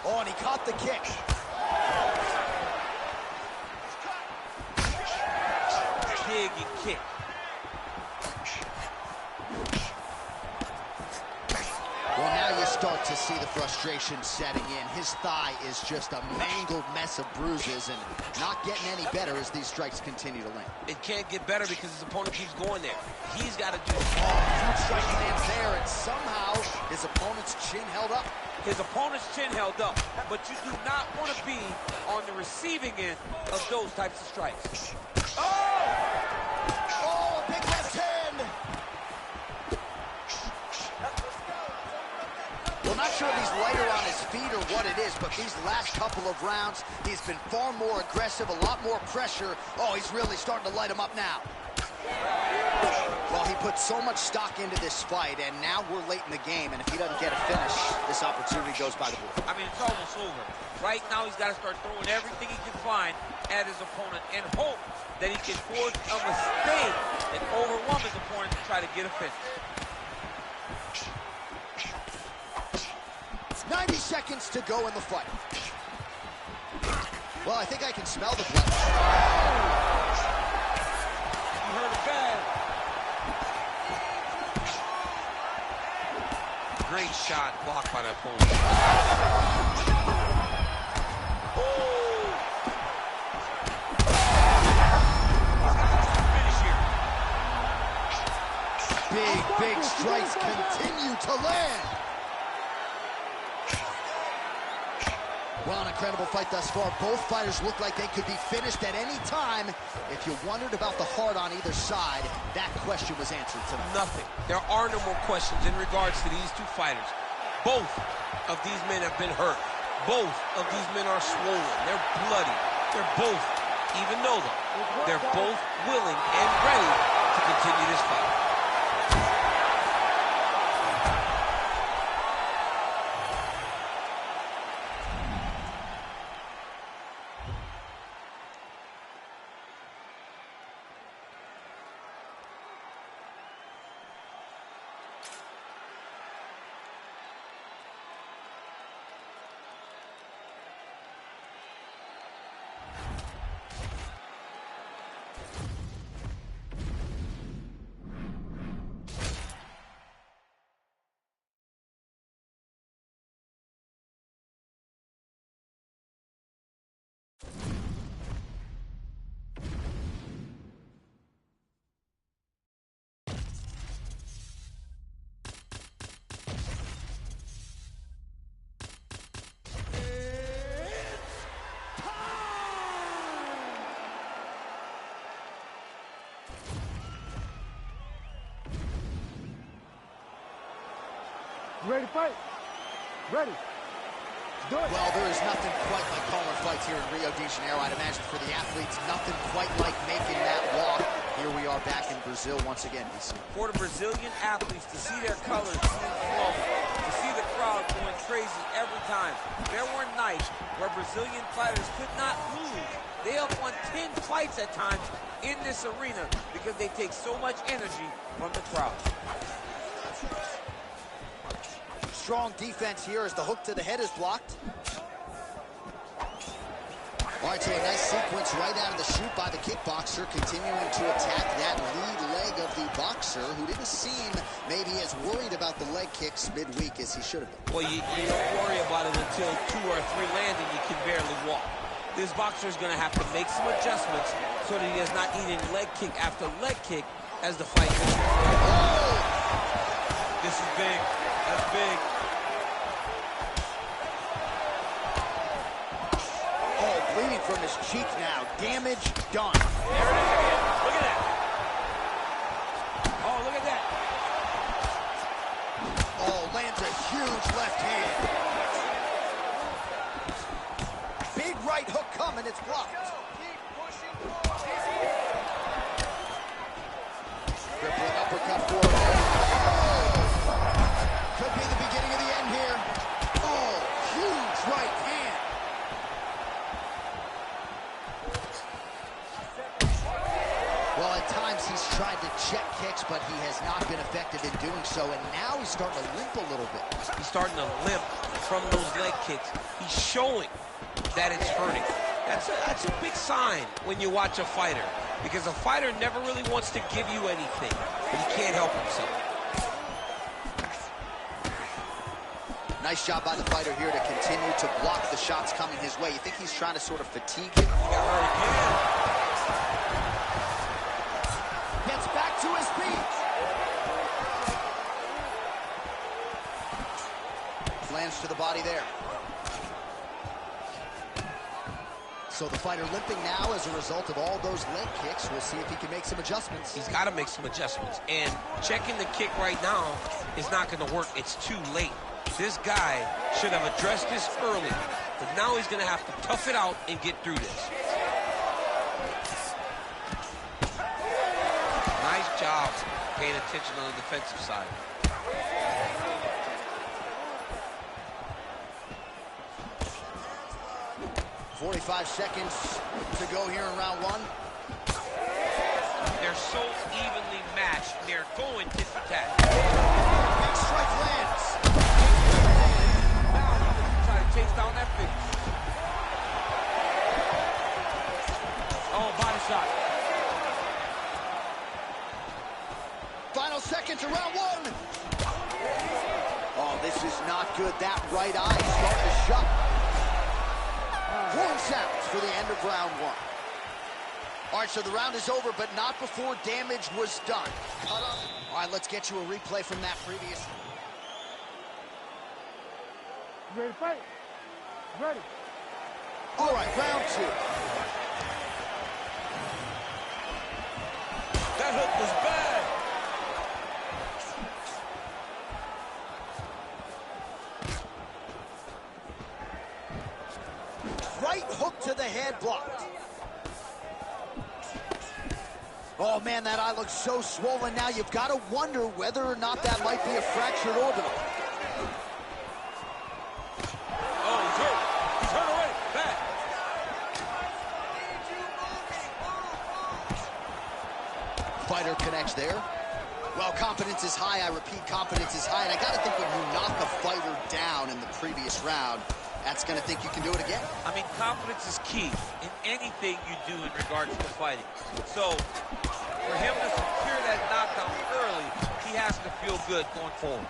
Oh, and he caught the kick. Big kick. Well, now you start to see the frustration setting in. His thigh is just a mangled mess of bruises and not getting any better as these strikes continue to land. It can't get better because his opponent keeps going there. He's got to do it. Oh, huge strike lands there, and somehow his opponent's chin held up. His opponent's chin held up, but you do not want to be on the receiving end of those types of strikes. Oh! Oh, big left hand! Well, not sure if he's lighter on his feet or what it is, but these last couple of rounds, he's been far more aggressive, a lot more pressure. Oh, he's really starting to light him up now. Well, he put so much stock into this fight, and now we're late in the game, and if he doesn't get a finish, this opportunity goes by the board. I mean, it's almost over. Right now, he's got to start throwing everything he can find at his opponent and hope that he can force a mistake and overwhelm his opponent to try to get a finish. 90 seconds to go in the fight. Well, I think I can smell the blood. You heard it bad. Great shot, blocked by that opponent. Big strikes continue to land. Well, an incredible fight thus far. Both fighters look like they could be finished at any time. If you wondered about the heart on either side, that question was answered tonight. Nothing. There are no more questions in regards to these two fighters. Both of these men have been hurt. Both of these men are swollen. They're bloody. They're both, even though they're both willing and ready to continue this fight. You ready to fight? Ready. Do it. Well, there is nothing quite like collar fights here in Rio de Janeiro. I'd imagine for the athletes, nothing quite like making that walk. Here we are back in Brazil once again, DC. For the Brazilian athletes to see their colors being flown, to see the crowd going crazy every time. There were nights where Brazilian fighters could not lose. They have won 10 fights at times in this arena because they take so much energy from the crowd. Strong defense here as the hook to the head is blocked. All right, so a nice sequence right out of the chute by the kickboxer, continuing to attack that lead leg of the boxer, who didn't seem maybe as worried about the leg kicks midweek as he should have been. Well, you don't worry about it until 2 or 3 land and you can barely walk. This boxer is going to have to make some adjustments so that he is not eating leg kick after leg kick as the fight goes. Oh! This is big. That's big. Oh, bleeding from his cheek now. Damage done. There it is again. Look at that. Oh, look at that. Oh, lands a huge left hand. Big right hook coming, it's blocked. Crippling uppercut for him. Oh! Could be the beginning of the end here. Oh, huge right hand. Well, at times he's tried to check kicks, but he has not been effective in doing so, and now he's starting to limp a little bit. He's starting to limp from those leg kicks. He's showing that it's hurting. That's a big sign when you watch a fighter, because a fighter never really wants to give you anything, but he can't help himself. Nice job by the fighter here to continue to block the shots coming his way. You think he's trying to sort of fatigue him? He got hurt again. Gets back to his feet. Lands to the body there. So the fighter limping now as a result of all those leg kicks. We'll see if he can make some adjustments. He's got to make some adjustments. And checking the kick right now is not going to work. It's too late. This guy should have addressed this early. But now he's going to have to tough it out and get through this. Nice job paying attention on the defensive side. 45 seconds to go here in round one. They're so evenly matched. They're going tit for tat. Big strike lands. Now he's going to try to chase down that finish. Oh, body shot. Final seconds of round one. Oh, this is not good. That right eye starting to shut. Horn sounds for the end of round one. All right, so the round is over, but not before damage was done. Cut up. All right, let's get you a replay from that previous. You ready to fight? Ready. All right, round two. That hook was bad. Right hook to the head blocked. Oh, man, that eye looks so swollen now. You've got to wonder whether or not that might be a fractured orbital. Oh, he's hurt. He's hurt already. Bad. Fighter connects there. Well, confidence is high. I repeat, confidence is high. And I got to think when you knock a fighter down in the previous round, that's going to think you can do it again. I mean, confidence is key in anything you do in regards to fighting. So, for him to secure that knockdown early, he has to feel good going forward.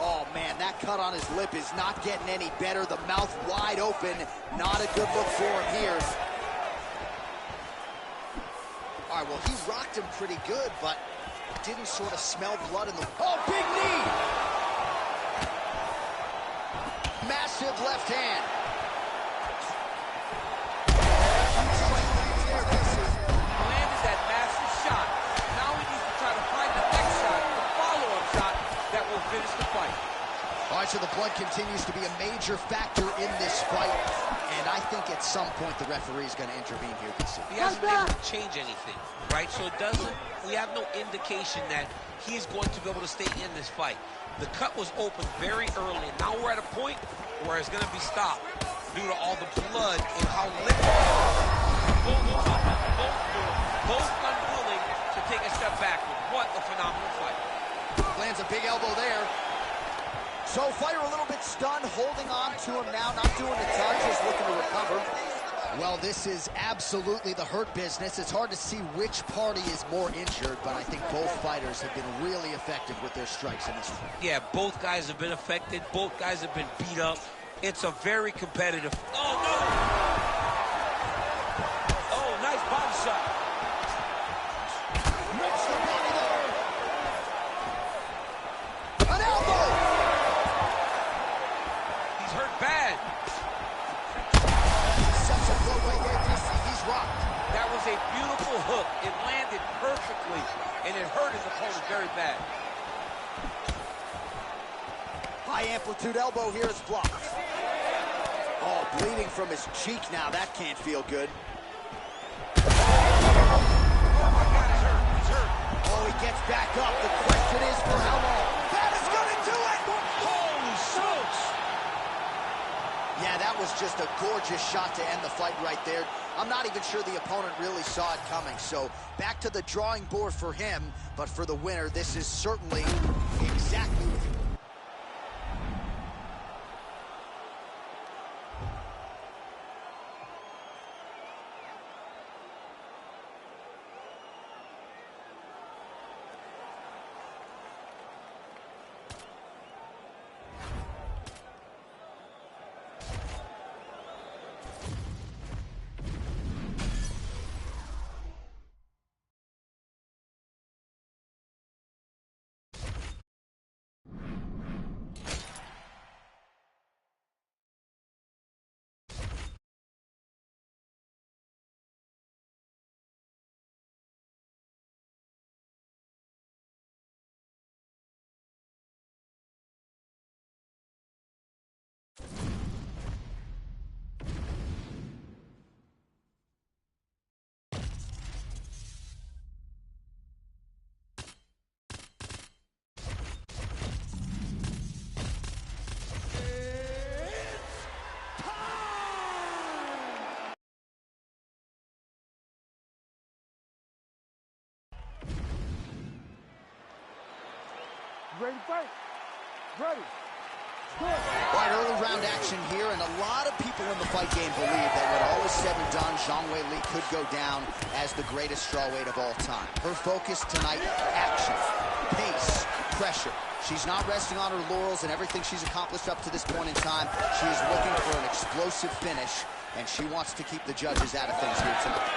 Oh, man, that cut on his lip is not getting any better. The mouth wide open. Not a good look for him here. All right, well, he rocked him pretty good, but didn't sort of smell blood in the... Oh, big knee! Massive left hand. Landed that massive shot. Now he needs to try to find the next shot, the follow-up shot that will finish the fight. temperature, the blood continues to be a major factor in this fight. And I think at some point the referee is going to intervene here this season. He hasn't been able to change anything, right? So it doesn't, we have no indication that he's going to be able to stay in this fight. The cut was open very early, and now we're at a point where it's going to be stopped due to all the blood and how liquid it is. Both unwilling to take a step backward. What a phenomenal fight. Lands a big elbow there. So fighter a little bit stunned, holding on to him now, not doing a ton, just looking to recover. Well, this is absolutely the hurt business. It's hard to see which party is more injured, but I think both fighters have been really effective with their strikes in this fight. Yeah, both guys have been affected. Both guys have been beat up. It's a very competitive. Oh, no! Oh, nice body shot. Rips the body there. An elbow! He's hurt bad. Such a blow right there, DC. He's rocked. That was a beautiful hook. It landed perfectly, and it hurt his opponent very bad. High amplitude elbow here is blocked. Oh, bleeding from his cheek now. That can't feel good. Oh, my God, he's hurt. He's hurt. Oh, he gets back up. The question is for how long? That is going to do it! Holy smokes! Yeah, that was just a gorgeous shot to end the fight right there. I'm not even sure the opponent really saw it coming. So back to the drawing board for him. But for the winner, this is certainly exactly what he... Ready to fight? Ready. Good. All right, early round action here, and a lot of people in the fight game believe that when all is said and done, Zhang Weili could go down as the greatest strawweight of all time. Her focus tonight, action, pace, pressure. She's not resting on her laurels and everything she's accomplished up to this point in time. She is looking for an explosive finish, and she wants to keep the judges out of things here tonight.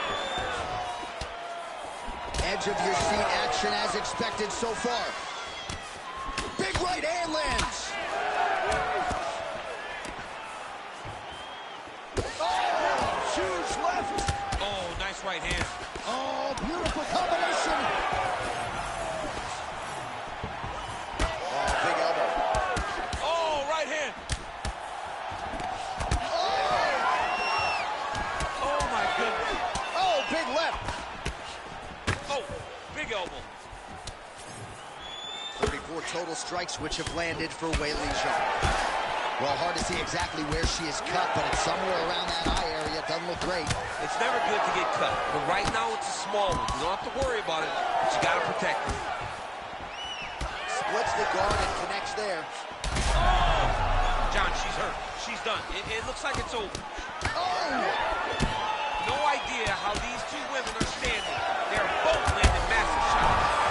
Edge of your seat action as expected so far. Big right hand lands. Oh, huge left. Oh, nice right hand. Oh, beautiful combination. Oh, big elbow. Oh, right hand. Oh, my goodness. Oh, big left. Oh, big elbow. 34 total strikes which have landed for Weili Zhang. Well, hard to see exactly where she is cut, but it's somewhere around that eye area. It doesn't look great. It's never good to get cut, but right now it's a small one. You don't have to worry about it, but you got to protect it. Splits the guard and connects there. Oh! John, she's hurt. She's done. It looks like it's over. Oh! No idea how these two women are standing. They're both landing massive shots.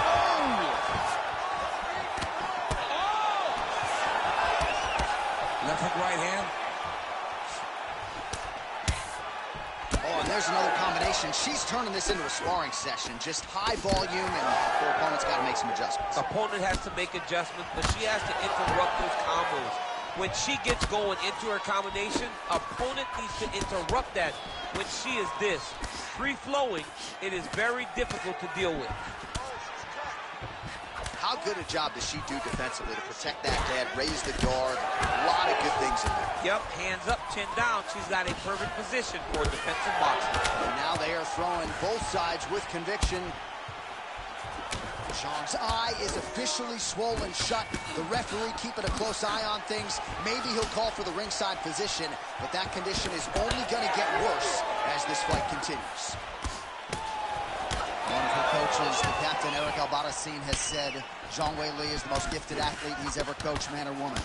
Left hook, right hand. Oh, and there's another combination. She's turning this into a sparring session. Just high volume, and her opponent's got to make some adjustments. Opponent has to make adjustments, but she has to interrupt those combos. When she gets going into her combination, opponent needs to interrupt that. When she is this free-flowing, it is very difficult to deal with. How How good a job does she do defensively to protect that head, raise the guard? A lot of good things in there. Yep, hands up, chin down. She's got a perfect position for defensive boxing. And now they are throwing both sides with conviction. Zhang's eye is officially swollen shut. The referee keeping a close eye on things. Maybe he'll call for the ringside physician, but that condition is only going to get worse as this fight continues. One of her coaches, the captain, Eric Albarracin, has said Zhang Weili is the most gifted athlete he's ever coached, man or woman.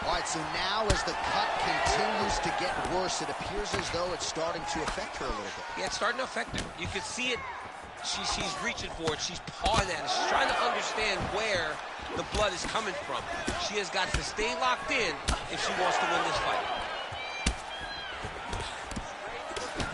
All right, so now as the cut continues to get worse, it appears as though it's starting to affect her a little bit. Yeah, it's starting to affect her. You can see it. She's reaching for it. She's pawing at it. She's trying to understand where the blood is coming from. She has got to stay locked in if she wants to win this fight.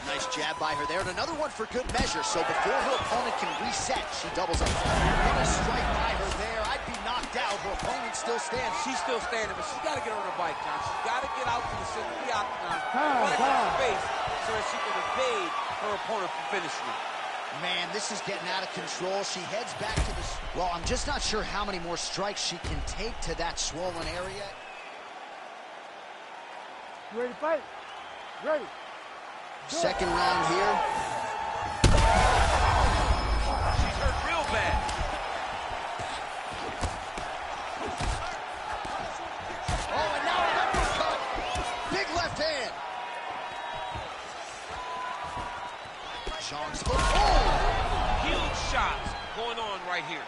Nice jab by her there, and another one for good measure. So before her opponent can reset, she doubles up. What a strike by her there. I'd be knocked out. Her opponent still stands. She's still standing, but she's got to get on her bike, John. She's got to get out to the center of the octagon, find that space so that she can evade her opponent from finishing it. Man, this is getting out of control. She heads back to the... Well, I'm just not sure how many more strikes she can take to that swollen area. You ready to fight? Ready. Second round here. She's hurt real bad. Oh, and now an uppercut. Big left hand. Zhang's hook. Oh! Huge shots going on right here.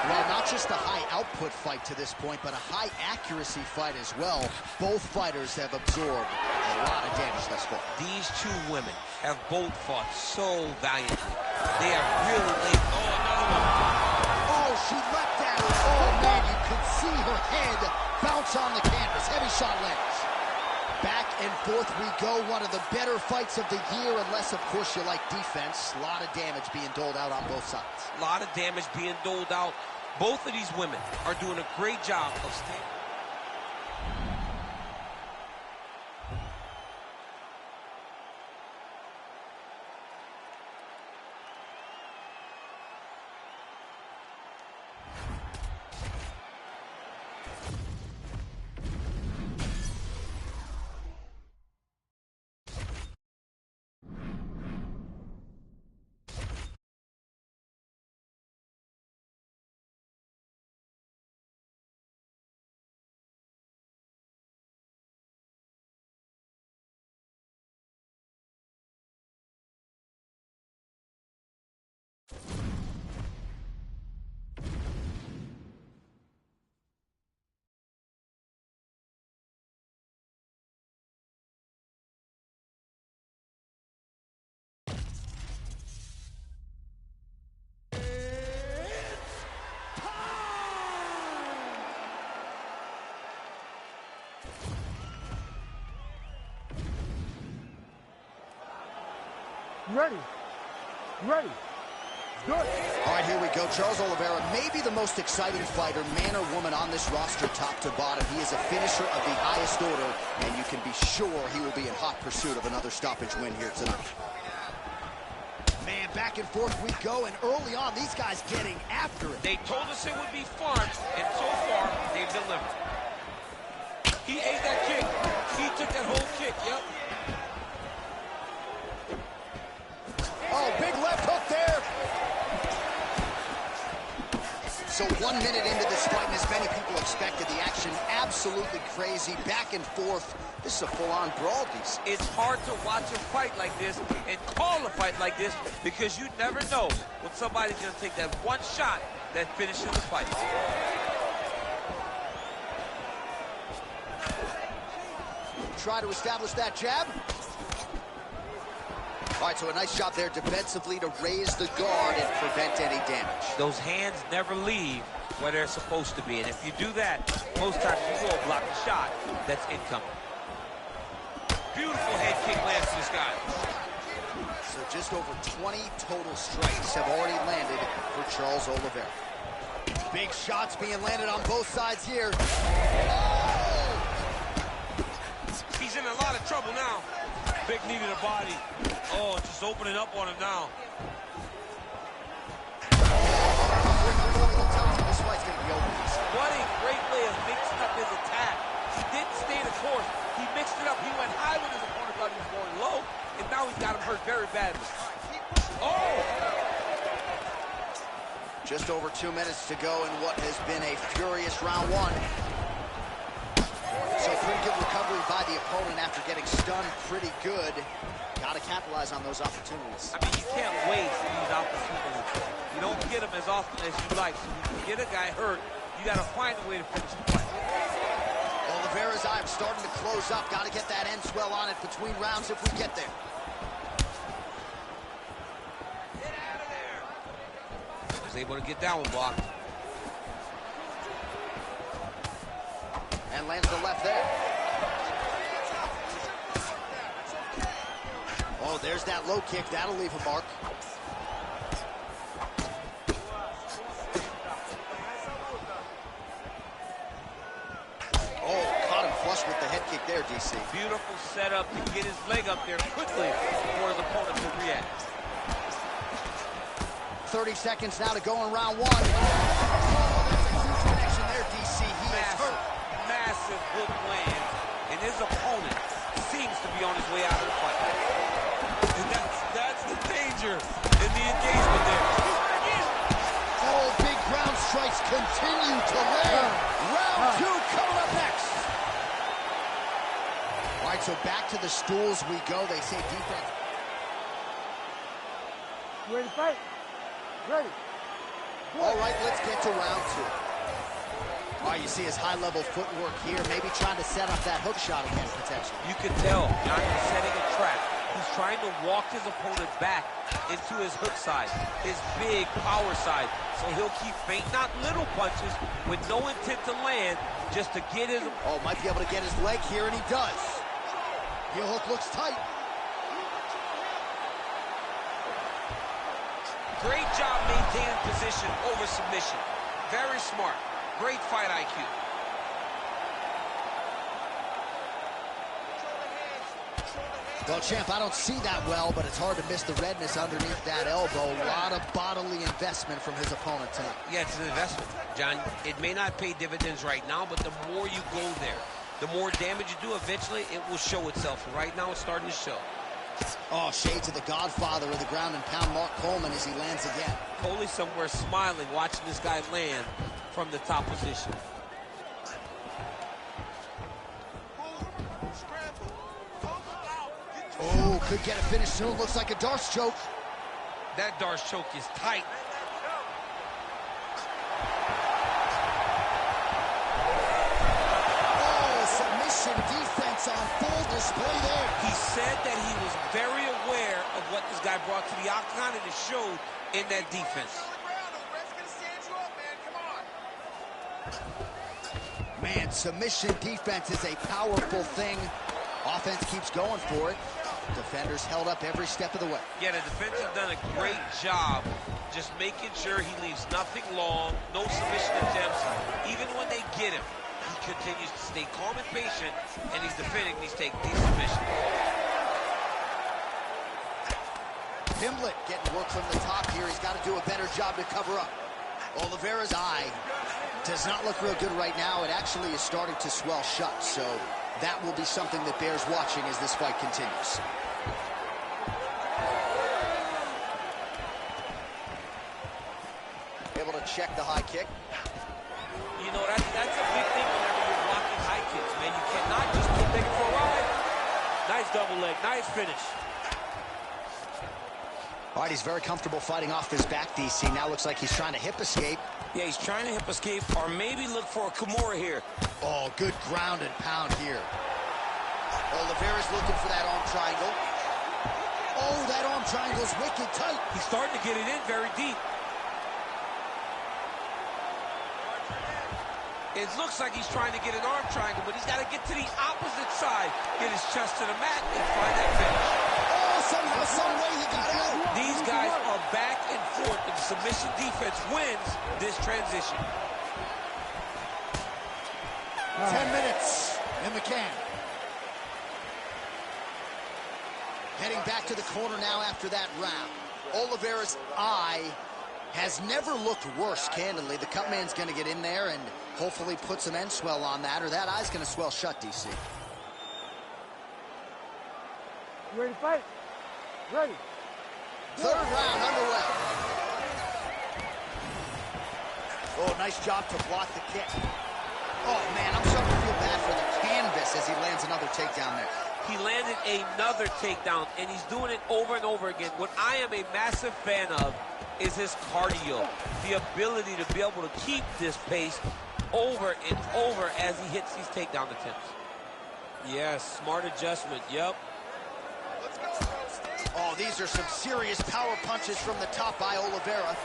Well, not just a high output fight to this point, but a high accuracy fight as well. Both fighters have absorbed a lot of damage thus far. These two women have both fought so valiantly. They have really laid... Oh, another one. Oh, she leapt at her. Oh, man, you could see her head bounce on the canvas. Heavy shot lands. Back and forth we go. One of the better fights of the year, unless, of course, you like defense. A lot of damage being doled out on both sides. A lot of damage being doled out. Both of these women are doing a great job of staying. Ready. Ready. Good. All right, here we go. Charles Oliveira, maybe the most exciting fighter, man or woman, on this roster, top to bottom. He is a finisher of the highest order, and you can be sure he will be in hot pursuit of another stoppage win here tonight. Man, back and forth we go, and early on, these guys getting after it. They told us it would be fun, and so far, they've delivered. He ate that kick. He took that whole kick, yep. Oh, big left hook there. So 1 minute into this fight, and as many people expected, the action absolutely crazy, back and forth. This is a full-on brawl. It's hard to watch a fight like this and call a fight like this because you never know when somebody's going to take that one shot that finishes the fight. Try to establish that jab. All right, so a nice shot there defensively to raise the guard and prevent any damage. Those hands never leave where they're supposed to be, and if you do that, most times you will block a shot that's incoming. Beautiful head kick lands to this guy. So just over 20 total strikes have already landed for Charles Oliveira. Big shots being landed on both sides here. Oh! He's in a lot of trouble now. Big knee to the body. Oh, just opening up on him now. This fight's gonna be over. What a great way of mixing up his attack. He didn't stay the course. He mixed it up. He went high when his opponent thought he was going low, and now he's got him hurt very badly. Oh! Just over 2 minutes to go in what has been a furious round one. So pretty good recovery by the opponent after getting stunned pretty good. Got to capitalize on those opportunities. I mean, you can't waste these opportunities. You don't get them as often as you like. So when you get a guy hurt, you got to find a way to finish the fight. Oliveira's eye starting to close up. Got to get that end swell on it between rounds if we get there. Get out of there. Was able to get that one blocked. And lands the left there. Oh, there's that low kick. That'll leave a mark. Oh, caught him flush with the head kick there, DC. Beautiful setup to get his leg up there quickly for his opponent to react. 30 seconds now to go in round one. Oh, that's a huge connection there, DC. He is hurt. Massive hook land, and his opponent seems to be on his way out of the fight. And that's the danger in the engagement there. Oh, big ground strikes continue to land. Round two coming up next. All right, so back to the stools we go. They say defense. You ready to fight? Ready. All right, let's get to round two. All right, you see his high-level footwork here, maybe trying to set up that hook shot again, potentially. You can tell Johnny is setting a trap. He's trying to walk his opponent back into his hook side, his big power side. So he'll keep feint, not little punches, with no intent to land, just to get his... Oh, might be able to get his leg here, and he does. Heel hook looks tight. Great job maintaining position over submission. Very smart. Great fight IQ. Well, champ, I don't see that well, but it's hard to miss the redness underneath that elbow. A lot of bodily investment from his opponent tonight. Yeah, it's an investment, John. It may not pay dividends right now, but the more you go there, the more damage you do, eventually it will show itself. Right now, it's starting to show. Oh, shades of the godfather of the ground and pound, Mark Coleman, as he lands again. Coley somewhere smiling, watching this guy land from the top position. Oh, could get a finish soon. Looks like a Darce choke. That Darce choke is tight. Oh, submission defense on full display there. He said that he was very aware of what this guy brought to the octagon, and it showed in that defense. Man, submission defense is a powerful thing. Offense keeps going for it. Defenders held up every step of the way. Yeah, the defense has done a great job just making sure he leaves nothing long, no submission attempts. Even when they get him, he continues to stay calm and patient, and he's defending, he's taking these submissions. Pimblett getting work from the top here. He's got to do a better job to cover up. Oliveira's eye does not look real good right now. It actually is starting to swell shut, so that will be something that bears watching as this fight continues. Able to check the high kick. You know, that's a big thing whenever you're blocking high kicks, man. You cannot just keep taking for a ride. Nice double leg, nice finish. All right, he's very comfortable fighting off his back, DC. Now looks like he's trying to hip escape. Yeah, he's trying to hip escape or maybe look for a Kimura here. Oh, good ground and pound here. Oliveira's looking for that arm triangle. Oh, that arm triangle's wicked tight. He's starting to get it in very deep. It looks like he's trying to get an arm triangle, but he's got to get to the opposite side, get his chest to the mat, and find that finish. Oh, somehow, some way he got out. These guys are back and forth, and the submission defense wins this transition. 10 minutes in the can. Heading back to the corner now after that round. Oliveira's eye has never looked worse, candidly. The cut man's going to get in there and hopefully put some end swell on that, or that eye's going to swell shut, DC. You ready to fight? Ready. Third round underway. Oh, nice job to block the kick. Oh, man, I'm starting to feel bad for the canvas as he lands another takedown there. He landed another takedown, and he's doing it over and over again. What I am a massive fan of is his cardio, the ability to be able to keep this pace over and over as he hits these takedown attempts. Yes, smart adjustment, yep. Oh, these are some serious power punches from the top by Oliveira.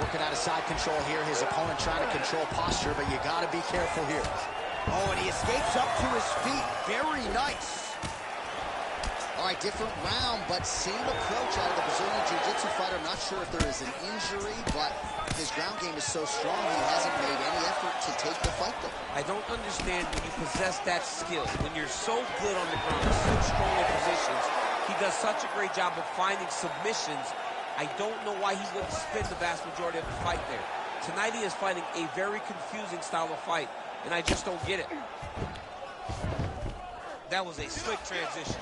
Working out of side control here. His opponent trying to control posture, but you got to be careful here. Oh, and he escapes up to his feet. Very nice. All right, different round, but same approach out of the Brazilian Jiu-Jitsu fighter. I'm not sure if there is an injury, but his ground game is so strong, he hasn't made any effort to take the fight, though. I don't understand when you possess that skill, when you're so good on the ground, so strong in positions. He does such a great job of finding submissions. I don't know why he wouldn't spend the vast majority of the fight there. Tonight he is fighting a very confusing style of fight, and I just don't get it. That was a slick transition.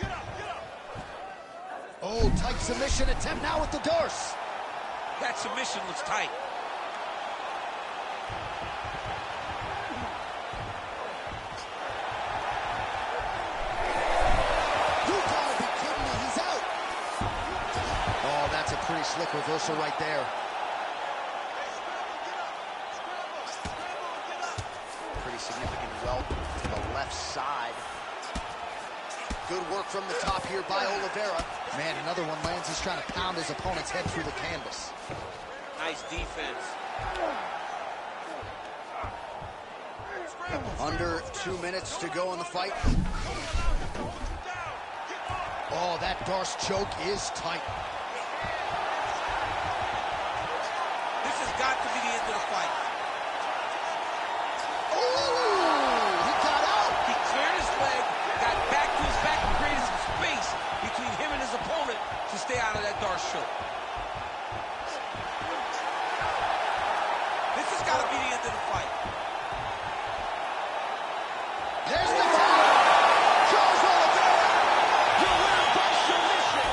Oh, tight submission attempt now with the Dorse. That submission looks tight. Pretty slick reversal right there. Pretty significant welt to the left side. Good work from the top here by Oliveira. Man, another one lands. He's trying to pound his opponent's head through the canvas. Nice defense. Under 2 minutes to go in the fight. Oh, that Darce choke is tight. Got to be the end of the fight. Ooh, he got out. He cleared his leg, got back to his back, and created some space between him and his opponent to stay out of that Darce choke. This has got to be the end of the fight. There's the time. Charles Oliveira, your winner by submission.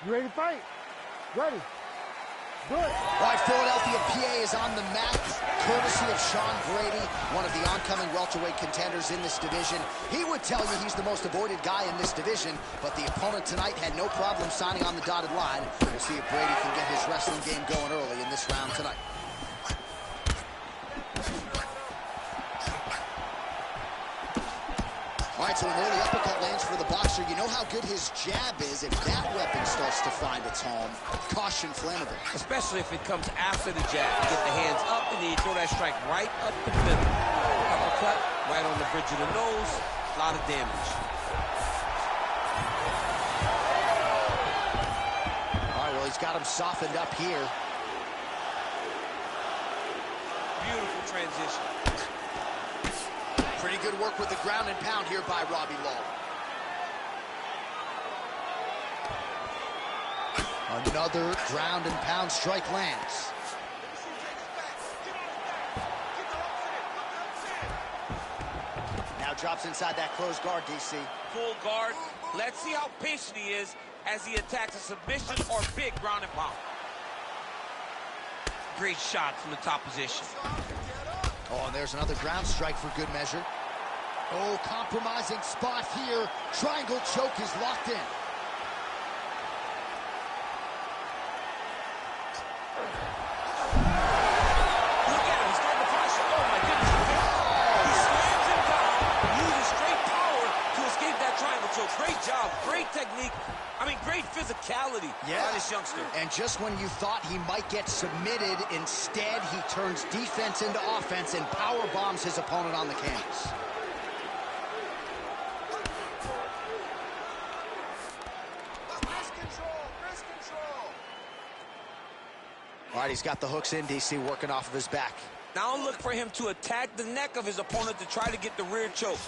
You ready to fight? Ready. Good. All right, Philadelphia, PA is on the mat, courtesy of Sean Brady, one of the oncoming welterweight contenders in this division. He would tell you he's the most avoided guy in this division, but the opponent tonight had no problem signing on the dotted line. We'll see if Brady can get his wrestling game going early in this round tonight. All right, so an early uppercut lands for the boxer. You know how good his jab is. If that weapon starts to find its home, caution flammable. Especially if it comes after the jab. You get the hands up and then you throw that strike right up the middle. Uppercut, right on the bridge of the nose. A lot of damage. All right, well, he's got him softened up here. Beautiful transition. Pretty good work with the ground and pound here by Robbie Lawler. Another ground and pound strike lands. Drops inside that closed guard, DC. Full guard. Let's see how patient he is as he attacks a submission or big ground and pound. Great shot from the top position. Oh, and there's another ground strike for good measure. Oh, compromising spot here. Triangle choke is locked in. Look at him. He's starting to flash. Oh, my goodness. He slams him down, uses straight power to escape that triangle choke. Great job. Great technique. I mean, great physicality by this youngster. And just when you thought he might get submitted, instead he turns defense into offense and power bombs his opponent on the canvas. Wrist control. All right, he's got the hooks in, DC, working off of his back. Now look for him to attack the neck of his opponent to try to get the rear choke.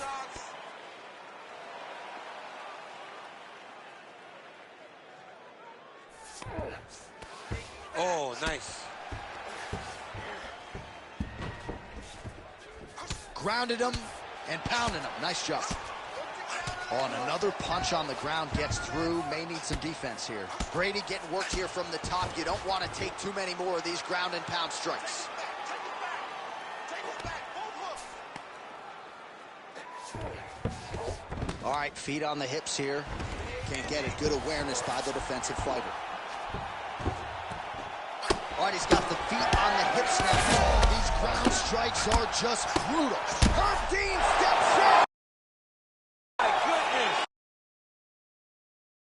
Oh, nice. Grounded him and pounded him. Nice job. Oh, and another punch on the ground gets through. May need some defense here. Brady getting worked here from the top. You don't want to take too many more of these ground and pound strikes. All right, feet on the hips here. Can't get it. Good awareness by the defensive fighter. All right, he's got the feet on the hips now. Oh, these ground strikes are just brutal. Herb Dean steps in.